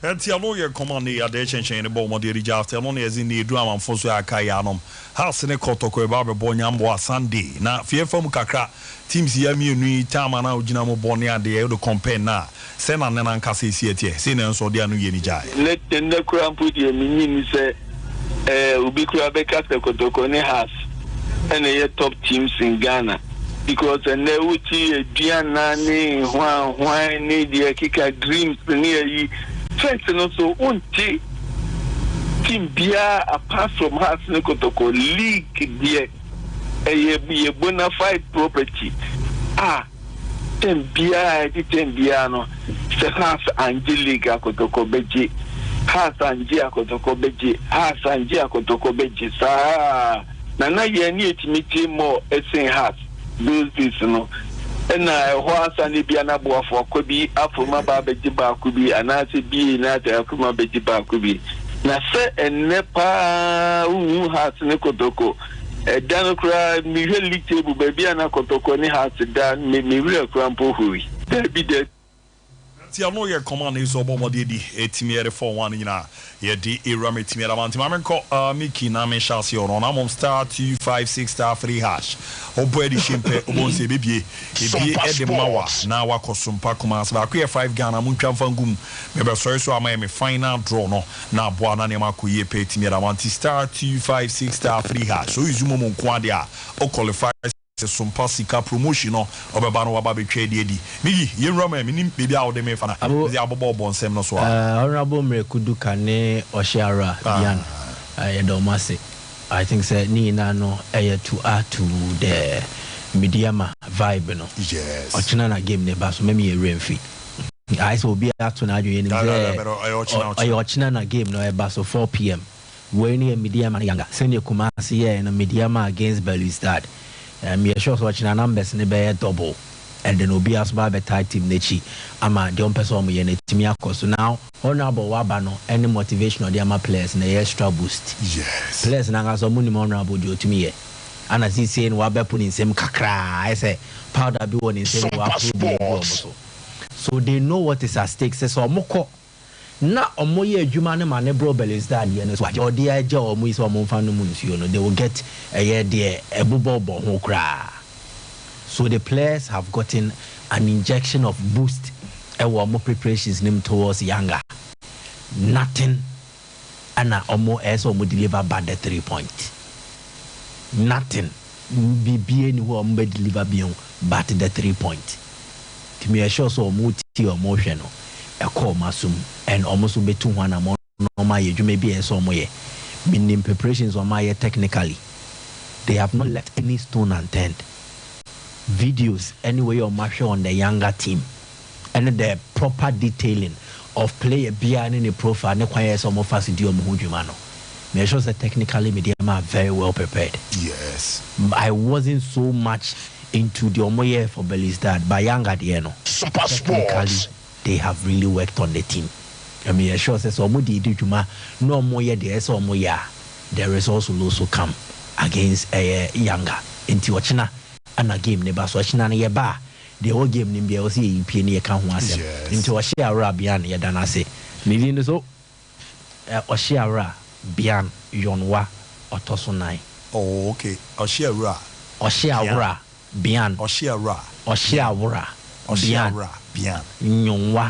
Enti ano ye command ya de chenchen ne bo mo de rija after no na ezi ne edu amanfo so aka ya nom house ne kotoko e ba be bo nyambo Sunday na fie fam kakra teams ya mienu tama na ogina mo bo ne ade e do compare na se na ne na nkasa esi etie se ne nso de anu ye ni jai ne kura mpu de minyi ni se ubi kura be kasa kotoko ne house and the top teams in Ghana. Because and they would see a Diana, why need the Kika dreams near you. Friends and also one team Bia apart from us Nekotoko league dear a bona fide property. Bia no Sehas Angelica Kotoko Beji Has Angia Kotoko Beji Has Angia Kotoko Beji Sa Nana Yeni Timiti more essay has those days no and I was an Ibiana boy for Kobi Afuma Babejiba Kubi and I said be not Akuma Bejiba Kubi. Nasa and Nepa who has Nekotoko. A Danokra Miguel League table baby and Akotoko has done me real crampo hui. There be dead. Ti ano ye command is obomode di etimiere for one nyina ye di erame etimiere amanti mamenko Miki na me chance yo na mom star 256*3# obo edi shimpe obo se bebie edi mawa na wakosumpa kuma se ba kwe 5 Ghana muntwa mfangum me be so ama me final draw no na aboa na ne makoye pe etimiere amanti star 256*3# so izumo mo nko ade a o qualify Sompa sika promotional obeba no waba betwe de di migi yenrama minim bebi a wode me fa na be abobo bonsem no so honorable Mrekudu Kane Oshiara Bian Edomase I think say ni na no to add to the mediama vibe no yes ochina na game ne ba so me remfi I so be ato na adwo ni ochina na game no e ba so 4 p.m. when e mediama yanga send Kumasi here na mediama against Belustad. Me sure so watching numbers ne be double and then obi as ba better team nechi ama the person mo ye na team akọ so now honorable waba no any motivational the ama players na extra boost yes players na ga so mo ni honorable di otimi ye ana si say no waba put in same kakra I say powder be one in same wa so they know what is at stake say so moko na omo ye adwuma ne mane bro bells that ye no so odi aja omo is omo fa no munsuo no they will get a year there a bobo ho kra so the players have gotten an injection of boost e wo omo preparations nim towards younger nothing ana omo as omo deliver bad the 3 point nothing bibie ni wo omo be deliver beyond but the 3 point kimi assure so omo ti omo hwe no e call masum and almost be 200 more normal you may be so moye meaning preparations on my technically they have not left any stone unturned videos anyway on marshal on the younger team and the proper detailing of player behind in the profile ne kwaya some of us do mo hudwuma no me sure say technically media are very well prepared yes I wasn't so much into the omoye for Belistad by younger no Super Sports they have really worked on the team. I mean, sure says Omudi Dujuma, no more yet the Somoya. The results will also come against a younger into Wachina and a game never Swachina Yaba. The whole game Nimbia was in Piania Kanwas into a share Rabian Yadanase. Nidin so Oshiara Bian Yonwa or Tosonai. Oh, okay. Oshiara Bian Oshiara Bian Nyonwa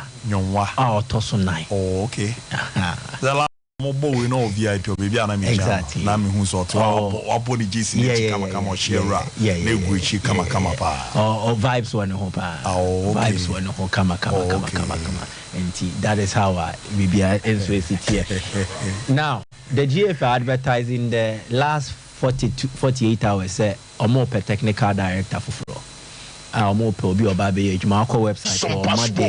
Tosonai. Oh, okay. The last mobile we know VIP baby and exactly. Na me hu so to oponi GC kama share na guichi kama pa. Oh vibes one ho pa. Oh vibes one ho kama. And that is how we be here. Now, the GFA advertising the last 48 hours say omo per technical director for omo pe obi obabe ejuma akọ website or made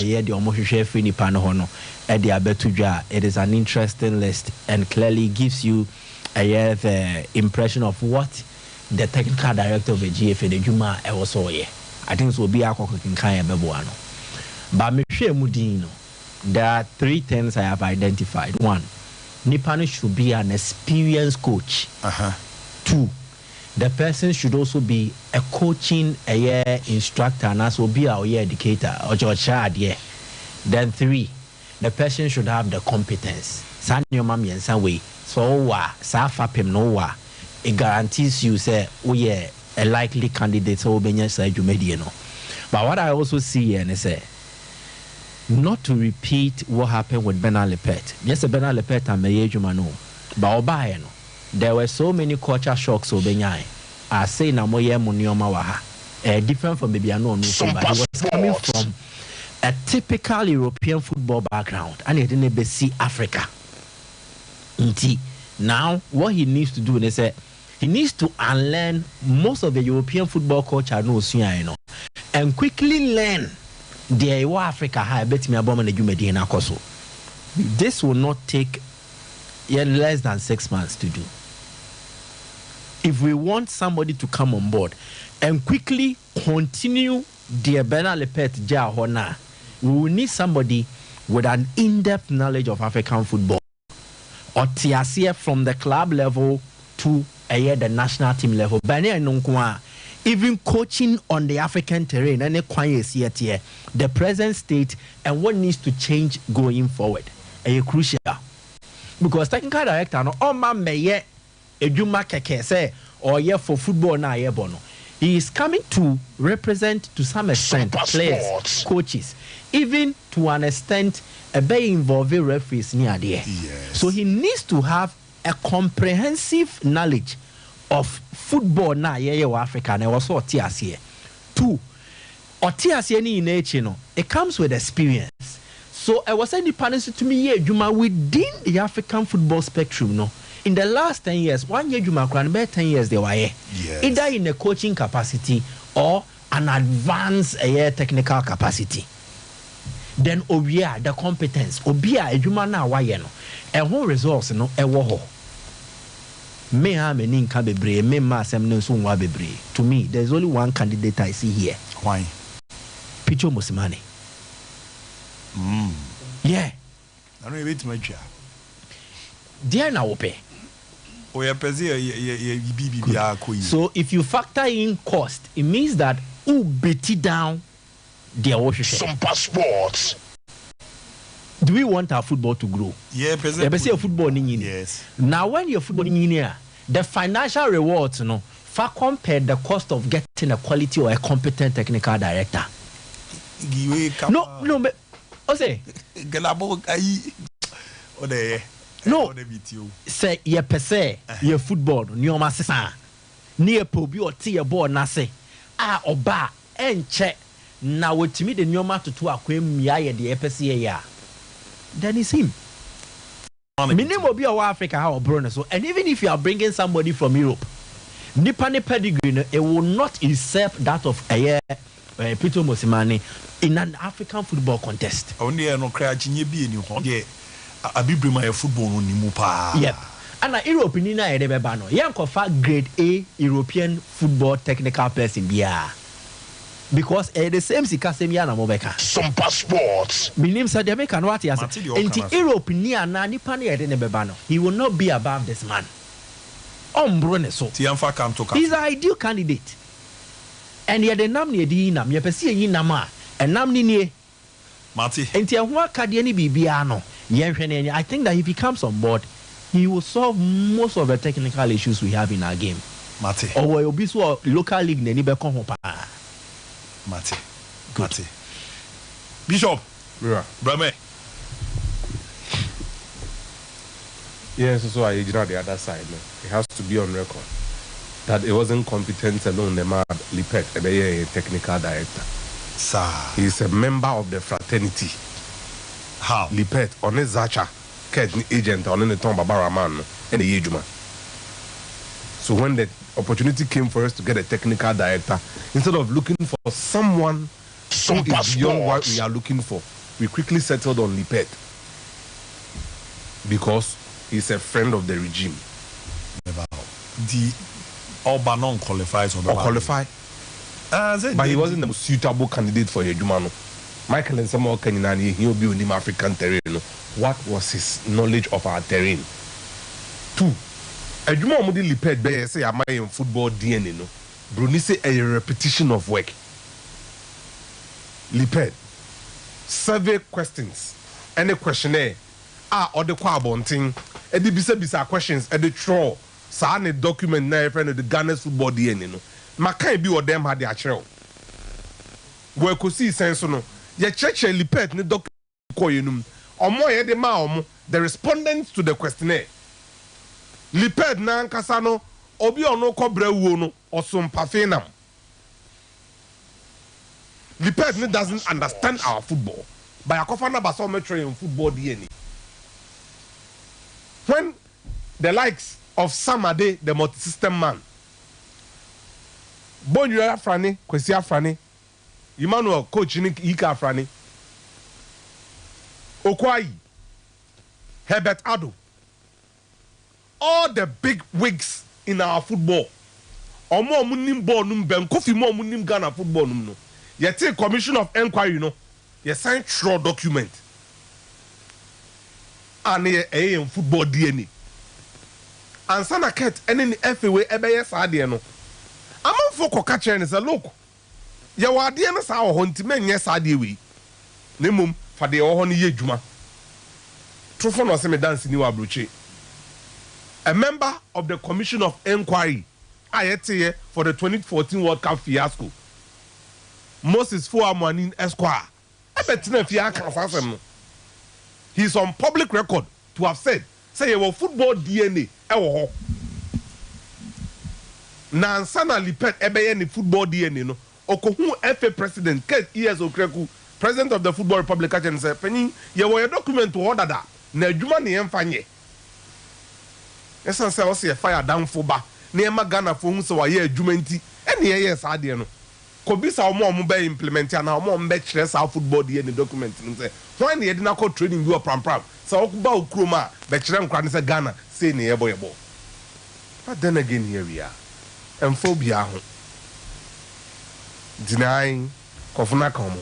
e de omo hwehwe free ni pa no ho no e de abetudwa. It is an interesting list and clearly gives you a impression of what the technical director of the GFA the juma e was so here. I think so be akọ kan ebebo ano but me hwe mudin no there are 3 things I have identified. 1, Nipano should be an experienced coach. 2, the person should also be a coaching instructor and also be our educator or child. Then 3, the person should have the competence. San your mommy and some way. So it guarantees you say a likely candidate so but what I also see and say not to repeat what happened with Bernard Lepet. Yes, Bernard Lepet and Meyejumano. But there were so many culture shocks over Benyai. I say na moye munioma waha. Different from maybe I know but he was coming from a typical European football background and he didn't see Africa. Now what he needs to do is say he needs to unlearn most of the European football culture and quickly learn the Africa high bet me abom na jumedi na koso. This will not take less than 6 months to do. If we want somebody to come on board and quickly continue the Bernard Lepet Jahona, we will need somebody with an in-depth knowledge of African football or TSF from the club level to the national team level. Even coaching on the African terrain and the present state and what needs to change going forward. Crucial. Because technical director no meye eduma keke say or for football na bono. He is coming to represent to some extent players, coaches, even to an extent be involving referees near there. Yes. So he needs to have a comprehensive knowledge of football na Africa and also Otiasie. 2, Otiasie ni in it comes with experience. So I was saying the partnership to me Juma within the African football spectrum no. In the last 10 years, 1 year Juma Kran 10 years they were here. Yes. Either in a coaching capacity or an advanced technical capacity. Then obia the competence obia Juma na waye no. And whole resource no ewo me ha me nin ka bebre me ma asem no so nwa bebre. To me there's only one candidate I see here. Why? Picho Mosimane. Yeah. I don't wait my job. Dear na ope. So if you factor in cost, it means that who beat it down their Sompa Sports. Do we want our football to grow? Yeah, football. Yes. Now when you're football engineer, the financial rewards, far compare the cost of getting a quality or a competent technical director. No, but say no, say ye per se, ye football, nyoma sesa, near pobi or tea board nase, oba, and check. Now with me the nyoma to aquem ya the EPCA ya. Then it's him. Minimum will be our Africa or Bruno. So, and even if you are bringing somebody from Europe, Nipani pedigree, it will not usurp that of Peter Mosimane in an African football contest. Only no cry be in you. I be bring my football on Nimupa. Yep. And a Europe in Nina Edebano, Yankofa grade A European football technical person. Yeah. Because the same Sikasemiana Mobeka. Sompa Sports. Minim Sadebeka what he has. In Europe near Nanipani Edenebano, he will not be above this man. Bruneso. He's an ideal candidate. And yet the namni edina, me pesi yinama, and namni nie. Mati. And Tiawa Kadiani Bibiano. I think that if he comes on board, he will solve most of the technical issues we have in our game. Mati. Or will be so local league nenibe konhopa. Mati. Mati. Bishop. Yeah. Brame. Yes, so I ignore the other side. No? It has to be on record that it wasn't competence alone. The man Lipet, a technical director. Sir. He's a member of the fraternity. How? Lipet, on a Zacha, agent, on a Tom Babaraman, and a Yejuma. So when the opportunity came for us to get a technical director, instead of looking for someone who is beyond what we are looking for, we quickly settled on Lipet because he's a friend of the regime. The Albanon qualifies or qualify. But he wasn't the suitable candidate for Yejumano. Michael and Samuel Keninani, he will be on African terrain. What was his knowledge of our terrain? 2, adwuma mo de liped be say am in football DNA no Bruni say a repetition of work liped survey questions any questionnaire or the kwa bonting e de bisa questions e de throw sa ne document na friend the Ghana football DNA no makai bi o dem ha de a kyerɛw we ko see sense no ye cheche liped ne document ko yenum omo ye de ma omo the respondents to the questionnaire liped na nkasa no obi ono kobra wuo no osompa finam liped ne doesn't understand our football by akofa na baso metro in football DNA when the likes of Samade the multi-system man Bonyu Afrani Kwesi Afrani Emmanuel coach ni Ika Afrani Okwai Herbert Ado all the big wigs in our football omo munim ball num ben kofi mo munim Ghana football num no yete commission of inquiry no ye sign through document and ye football DNA and sana ket ene FA ebeye sa de no amanfo koka kire ne say look ye wa de no sa ho nti menye sa de we ne mum fa de wo ho no ye dwuma trofo no se me dance ni wa broche a member of the commission of inquiry ayete for the 2014 World Cup fiasco Moses Fuamwanin Esquire ebetina fi aka asasem no he's on public record to have said say your football DNA ewo ho na ansana lipet ebeye ni football DNA no okohu FA president Kate ES Okreku president of the Football Republic and say penny ye wo document to order that na adwuma ne yemfanye esan say o say fire down for ba na ema Ghana fo hu so wa ye adwuma nti ene ye yes ade no kobisa omo be implement na omo be kire sa football DNA document no say when ye na call training you pram so okuba okroma be kire nkra ne say Ghana say ne yebo but then again here we are and phobia ho denying kofuna komo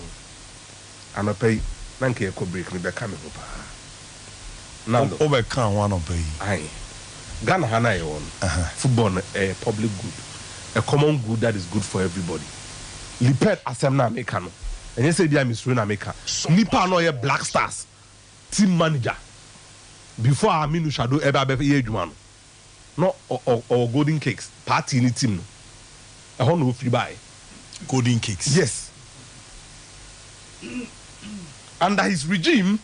anopai na nke ko break ni be ka me ho pa now over can one of pay ai Ghana hana e won football a public good a common good that is good for everybody lipet asem na America no enye say dia Ministerial na America nipa no ye Black Stars team manager before Aminu Shadow eba be ye adwuma no or Golden Cakes party ni team no e ho no free buy Golden Cakes yes under his regime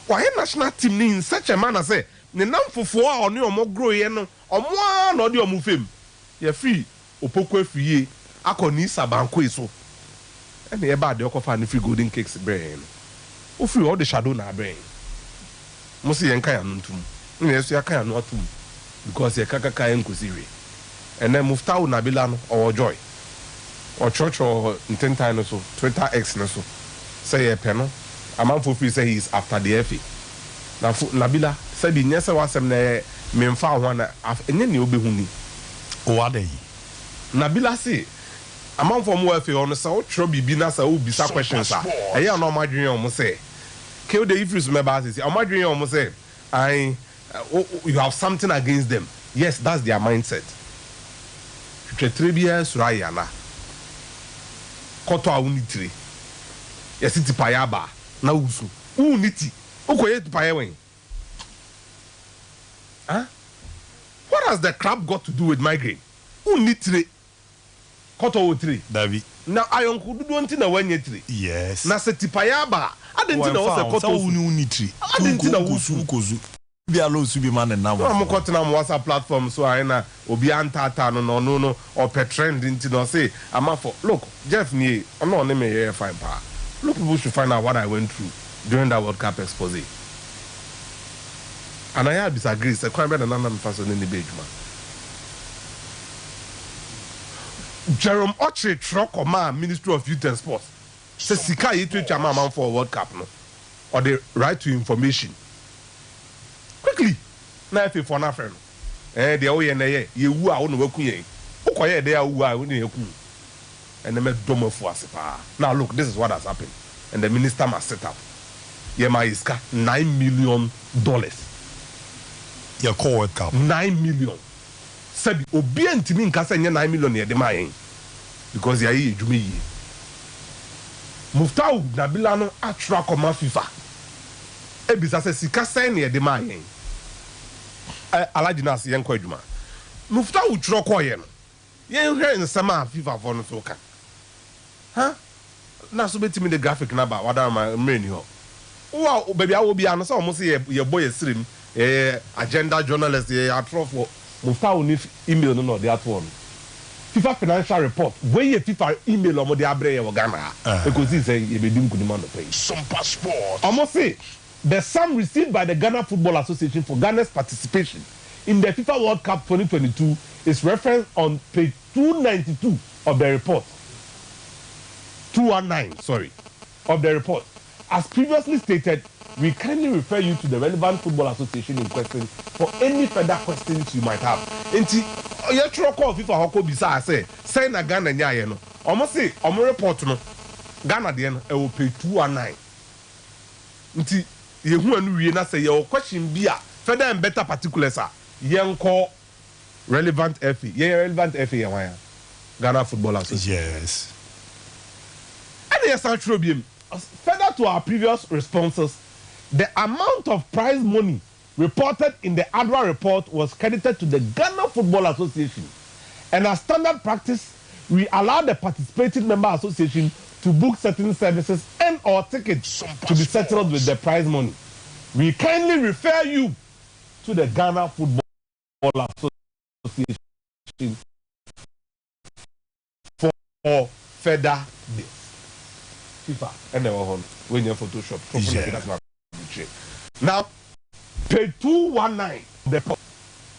why national team ni in such a manner say ne namfofo a oni omo grow ye no omo a no de omo fam ye free opoko afie akoni sabanko iso ene ye ba de okofa ne free Golden Cakes brain o free all the Shadow na brain mo se ye nka ya no ntum ne yeso ya kan ya no atum because ye kakaka en kosiri ene Muftau Nabila no or joy or church or intentan no so Twitter X no so say ye pe no amanfo free say he is after the FA na Nabila say bi nyese wasem na memfa ho na enye ne obehu ni o ade Nabila say amanfo mo FA on say o tro bibi na say o bisa questions a eye na o madwen o mo say ke o dey ifris member say o madwen o mo say you have something against them yes that's their mindset twetrebia suraya na koto a unitire yes ti payaba na usu unity ukoye ti paye wen what has the crab got to do with migraine unitire koto otire David na ayonku dudu nti na wanye tire yes na se ti payaba adenti na wo se koto unitire adenti na usu kozu bi alo su bi man na mo koto na mo WhatsApp platform so I na obi antata no or per trend nti no say amafo look Jeff ni no ne me here fine pa look people should find out what I went through during that World Cup expose and I disagree say kwan be na nana mfaso ne be adwuma Jerome Oche Trokoma Ministry of Youth and Sports say sika yitu chama man for World Cup no or the right to information quickly na FA for na friend de o ye na ye wu a wo no waku yen ukoye de a wu a wo ne yaku and me domofo asepa now look this is what has happened and the minister must set up ye ma iska $9 million Your core World Cup 9 million. Sabi obi antimi nka say 9 million ye de ma yen because ya yi edwuma yi. Muftau Nabila no atra koma FIFA. Ebisa say sika say na ye de ma yen. Alajinas yen kwa edwuma. Muftau tro koye no. Yen hwe nsema FIFA for no so ka. Ha? Na so betimi the graphic na ba wada ma mreni ho. Wow, baby I will be an so mo say ye boy stream agenda journalist ye atro for Muftau ni email no the at one. FIFA financial report where ye FIFA email omo de abre ye Ghana because he say ye be dim kudima no pay. Sompa Sport. Omo say the sum received by the Ghana Football Association for Ghana's participation in the FIFA World Cup 2022 is referenced on page 292 of the report. 219, sorry, of the report. As previously stated, we kindly refer you to the relevant football association in question for any further questions you might have. Enti, ye tro call FIFA hoko bisa say na Ghana nya ye no. Omo say omo report no Ghana de no e will pay 219. Nti ye hu anu wie na say ye question bi a further and better particulars a ye nko relevant FA. Ye relevant FA ye wan Ghana Football Association. Yes. And yes atrobiem. Further to our previous responses, the amount of prize money reported in the annual report was credited to the Ghana Football Association. And as standard practice, we allow the participating member association to book certain services and or tickets to be settled with the prize money. We kindly refer you to the Ghana Football Association for further deals. FIFA and the one when you Photoshop. Yeah. Now, page 219.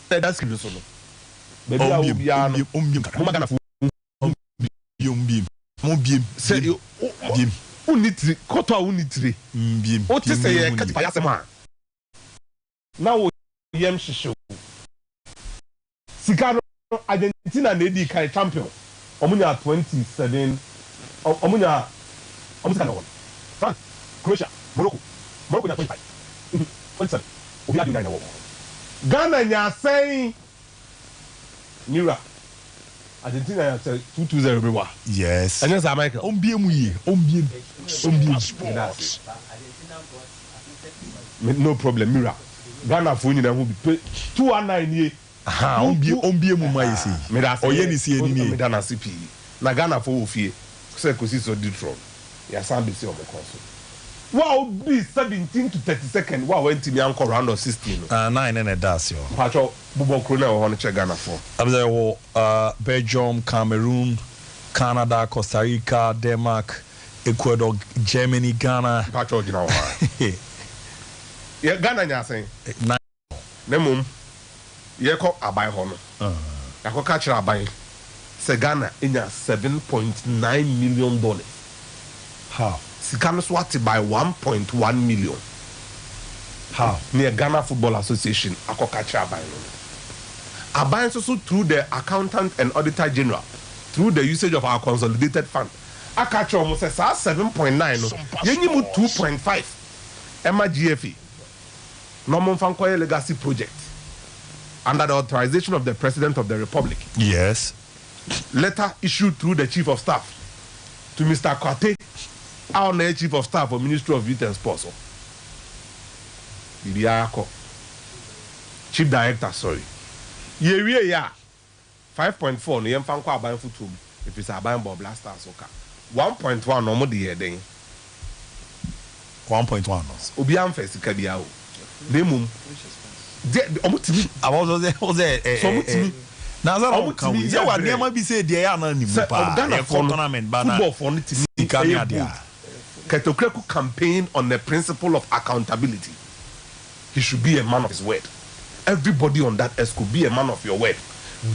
That's the solo. Baby, I will be say you unitri koto unitri o te say ye kat paya sema now yem shisho Sikaro Argentina na di kai champion omunya 27 omunya France, Croatia, Morocco na 25. 27. Obi adu na wo. Ghana nya say Mira. Argentina ya say 2-0 rewa. Yes. And yes, Michael. Ombiem yi, ombiem. No problem, Mira. Ghana for nyina hu bi 219 ye. Aha, ombiem mu mai si. Oye ni si eni ni. Ghana CP. Na Ghana for ofie. Say kosi so ditron. Ya sambi si omo konso. Wow, be 17 to 32nd. Wow, went to me anchor round of 16. 9 and a dash yo. Pacho Bubo Krona or Honor Ghana for. Belgium, Cameroon, Canada, Costa Rica, Denmark, Ecuador, Germany, Ghana. Pacho, you know. Yeah, Ghana, you're saying. Nemum, you call a buy honor. I could catch a buy. Say Ghana in $7.9 million. How? Sikano swati by 1.1 million. How? Near Ghana Football Association, ako catch a buy. Abaying also through the accountant and auditor general, through the usage of our consolidated fund. I catch almost 7.9. Yenyi mu 2.5. Emma GFE. Norman Fankoye Legacy Project. Under the authorization of the President of the Republic. Yes. Letter issued through the Chief of Staff to Mr. Kwate, our Chief of Staff for Ministry of Youth and Sports. Chief Director, sorry. Yeah. 5.4 no yemfa nkwa aban futum if it's aban ball blasters oka 1.1 no mo de yeden 1.1 no obi am first ka bia o demum de omutimi about was so omutimi na za no kan we wa niam bi say de ya na ni mu pa e tournament bana football for no timi Ketokreku campaign on the principle of accountability. He should be a man of his word. Everybody on that S could be a man of your word.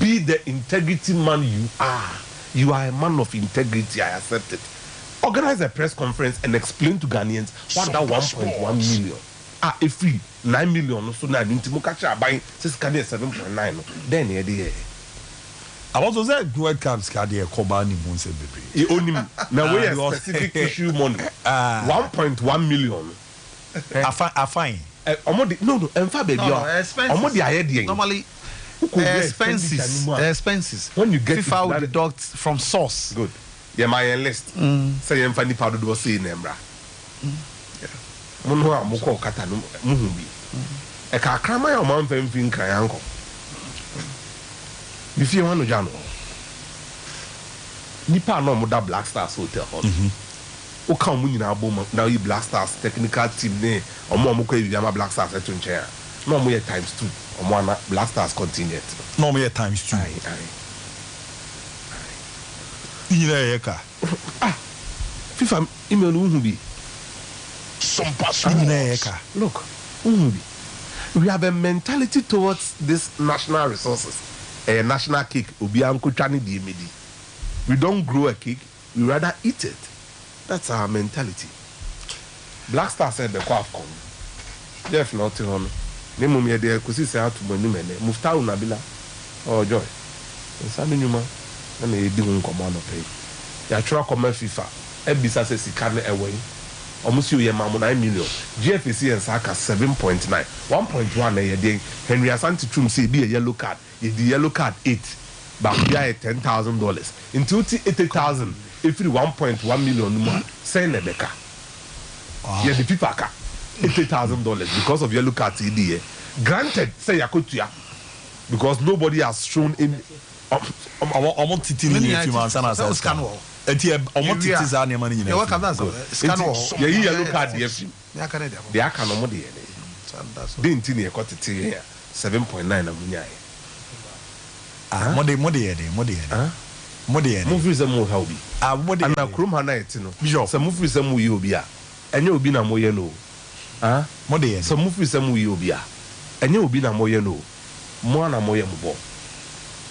Be the integrity man you are. You are a man of integrity. I accept it. Organize a press conference and explain to Ghanaians what that 1.1 million. If we 9 million, so now Ntimukacha buying 7.9. Then yeah. I was also World Cups card here. Kobani Monse Baby. He only now we a specific issue money. 1.1 million. I fine. no, and far baby. Normally, expenses. When you get FIFA will deduct from source. Good. Yeah, my list. Say you find the powder do say nembra. Munu a moko kata no muhubi. E ka krama ya man femfin kan yanko. You feel one no jano. Nipa no mo da Black Stars Hotel hot. O kan mu nyina abom na you Black Stars technical team ne omo mo ko e ma Black Stars eto nche. No mo ye times 2. Omo na Black Stars contingent. No mo ye times 2. Yeka. FIFA email uhubi. Sompa. Look, we have a mentality towards this national resources. A national cake, we don't grow a cake, we rather eat it. That's our mentality. Black Star said the Quafcon. Jeff not on. Name me there, because he's out to Monumene. Muftau Nabila. Oh, joy. Sunday Numa. And they didn't come on pay. Yatra come FIFA. Ebisa says he can't away. Almost you 9 million. GFC and Saka 7.9. 1.1 a day. Henry Asante Trum say be a yellow card. If the yellow card 8, but we are $10,000. In 80,000, if you 1.1 million more, send a becca. Yeah, the people are $80,000 because of yellow card TD. Granted, say Yakutia, because nobody has shown in. I want to tell you if you want to scan. Eti omotiti za ne mani nyina. You welcome that scan wall. Yeah, you look at the FM. They are can no dey. Dey nti ne ekotete here 7.9 na munya. Mode. Move se mu ha obi. Mode. Na krom ha na eti no. Se move se mu yi obi a. Enye obi na moye no. Mode. Se move se mu yi obi a. Enye obi na moye no. Mo na moye mbo.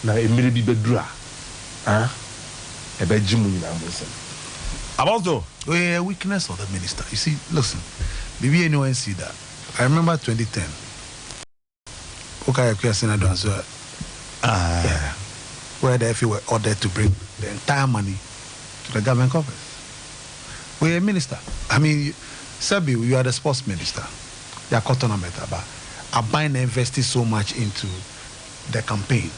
Na emire bi bedura. About though, weakness of the minister. You see, listen, maybe anyone see that. I remember 2010. Okay, where the FA were ordered to bring the entire money to the government coffers. We're a minister. I mean, Sebi, you are the sports minister. You are cotton but Abine invested so much into the campaign.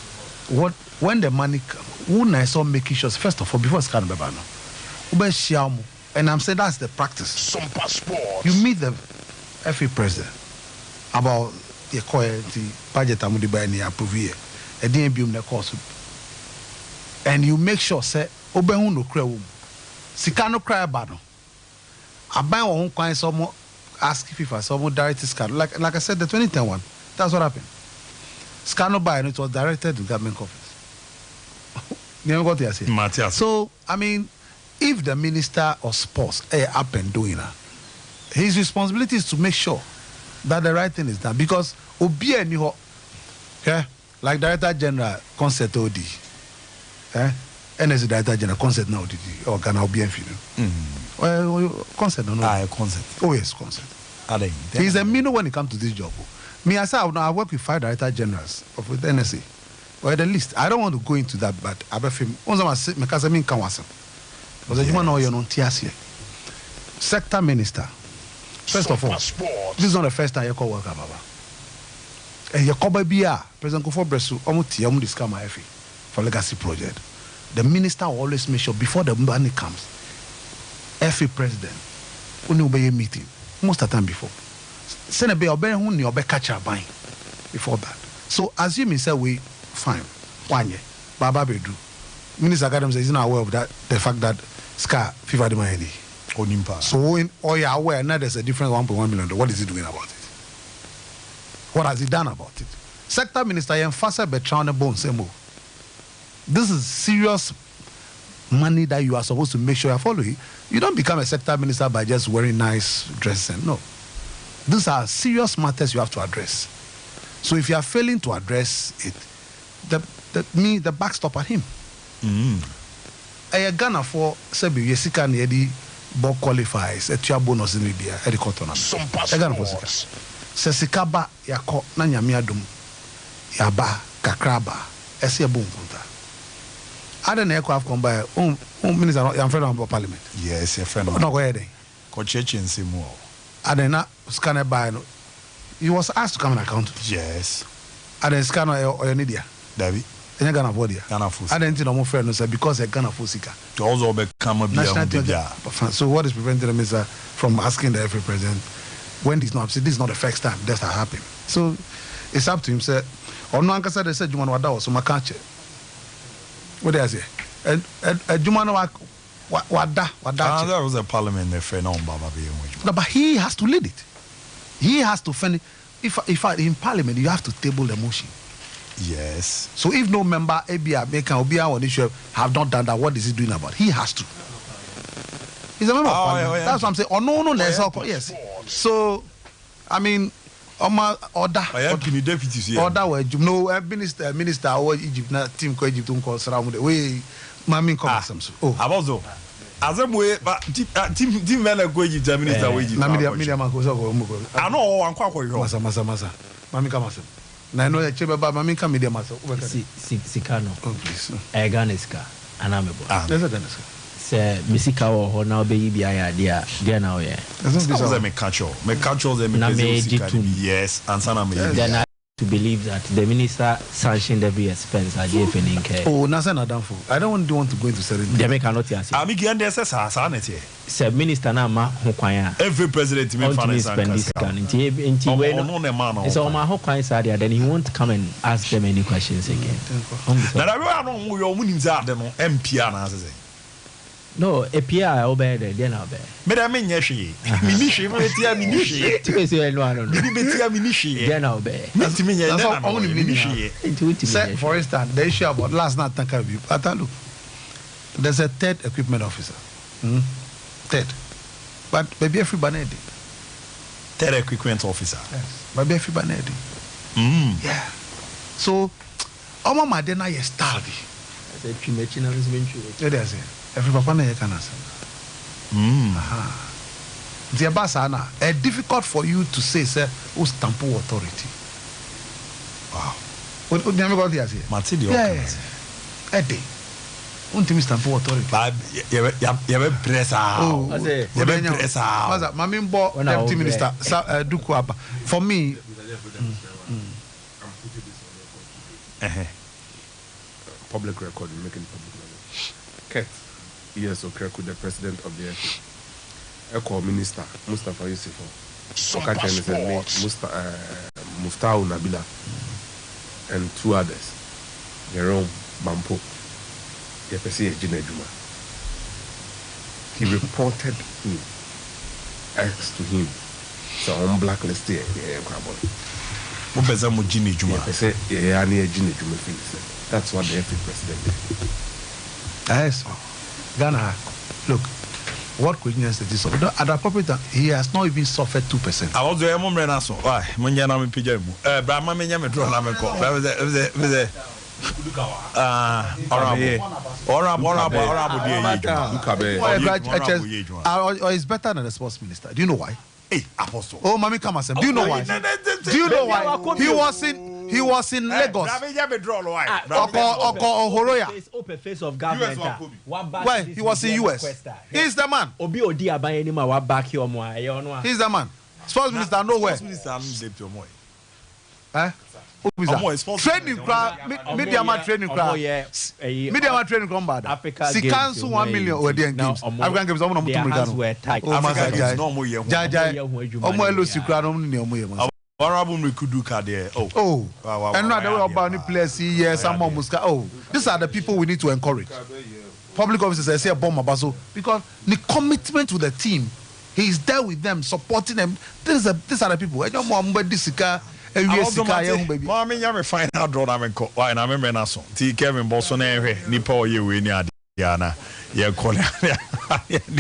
When the money comes, I saw making sure, first of all, before it's kind of and I'm saying that's the practice. Sompa Sports. You meet the FA president about the budget and approve and you make sure say Obehu no cry Sika no cry bad. I buy one coin some ask FIFA some direct scan like I said the 2010 one. That's what happened. Scan no buy and it was directed to government coffers. You know what I say? So, I mean, if the minister of sports up and doing that, his responsibility is to make sure that the right thing is done. Because Obi and you, like Director General Concert OD, and as a Director General Concert now OD, or Ghana Obi and well, Concert no. Concert. Oh yes, Concert. He's a minnow when it comes to this job. Me, I said, I work with 5 Director Generals of the NSA. Or the list. I don't want to go into that, but I bet him. Because I mean, because you know you're not here. Sector minister. First of all, this is not the first time you call worker, Baba. And you call baby, President Kufo Bresu, Omuti, Omudisca, my FA for legacy project. The minister will always make sure before the money comes, FA president, only obey a meeting most of the time before. Send a bill, obey catch a buying before that. So assuming say we. Fine. 1 year. Baba Bedru. Minister Gadam says he's not aware of that, the fact that Scar FIFA the money. So in all you're aware now there's a different 1.1 million. What is he doing about it? What has he done about it? Sector Minister Yemfasa Bertrand Bone Semo. This is serious money that you are supposed to make sure you're following. You don't become a sector minister by just wearing nice dresses. No. These are serious matters you have to address. So if you are failing to address it, the backstop at him. A Ghana for Sebi Yesika Nedi Bo qualifies a tia bonus in Libya, Eddie Cotton. A Ghana for Sika. Sesikaba Yako Nanyamiadum Yaba Kakraba Esia Boom Punta. I don't know if I've come by minister, I'm friend of parliament. Yes, a friend of no way. Coach and Simo. I don't know, scanner by he was asked to come and account. Yes. And then scan or Nidia. David. And you're gonna body. Ghana Food. I didn't know more friend because they're Ghana Food seeker. To also become a So what is preventing them is from asking the FA president when this is not the first time that's happened. So it's up to him. Say, or no uncle said they said Juman Wada so my catch. What do I say? And Juman Wada. That was a parliament FA no Baba. No, but he has to lead it. He has to finish. If in parliament you have to table the motion. Yes. So if no member ABA Maker Obia or issue have not done that, what is he doing about? He has to. He's a member of parliament. Yeah. That's what I'm saying. Oh no, there's all yes. So I mean, order where no minister or Egypt team ko Egypt ko surround the way mami come some. Oh, abazo. Azemwe but team men go Egypt minister we Egypt. Na media man ko so go mo go. I know one kwa yo. Masa. Mami come some. Na no chebe ba mami ka media maso sikano oh please Ghaniska anamebo there's a Ghaniska se misika wo ho na obeyi bia ya dia na oye so me catch them yes answer na me then I to believe that the minister sanctioned every expense at JFNK. Oh, Nasa Nadamfo. I don't want to go into certain. They make cannot answer. I mean, there's a sanity. Sir, Minister Nama Hokwaya. Every president may spend this gun. So my Hokwaya side, then he won't come and ask them any questions again. Now, I don't know your winnings are the MP. No, a PR obey the dinner. But I mean, yes, she. Minishi, for instance, the issue about last night, there's a third equipment officer. Third. But maybe everybody. Third equipment officer. Yes. Maybe everybody. Yeah. So, Oma Madena is starving. Every papa na can answer. The Basana, it's difficult for you to say, sir, who's tampo authority. Wow. What do you got here? Matidi. Yes. Eddie. Unti Mr. Tampo authority. You have press out. You have press out. Mamimbo, deputy minister, Dukuaba. For me, public record, making public record. Yes, okay, could the president of the Eco Minister, Mustafa Yusufo, Muftau Nabila, and two others, Jerome Bampo, Yepesi Jinejuma. He reported me, asked to him, so I'm blacklisted. That's what the FA president did. Yes. Ghana, look, what quickness it is. At the appropriate time, he has not even suffered 2%. I was there, Momrenaso. Why? Munjana me pijamu. Brahma me nyame draw na me ko. Or is better than the sports minister. Do you know why? Hey, Apostle. Oh, Mami Kamasem. Do you know why? Do you know why? He was in Lagos. Ohoroya. Open face of government. Why? He was in US. He's the man. He's the man. Sports minister nowhere. Training crowd, media training crowd. Media training crowd bad. Sikansu 1 million over there in games. African games omo mutu murigano. Oh masa jai. Omo elosi crowd omo ni omo ye. Honorable Mikuduka there. Oh. And not the way about the players here, some more Muska. Oh, these are the people we need to encourage. Public officers, I say a bomb baso because the commitment to the team, he's there with them, supporting them. These are the people. I don't want this car. Mommy, you find out draw na menko. Why na remember na so. Ti Kevin Bolsonaro nipa oye we ni Diana. Ya call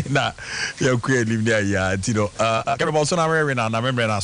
na ya ku live there ya. Ti do. Kevin Bolsonaro we na remember na so.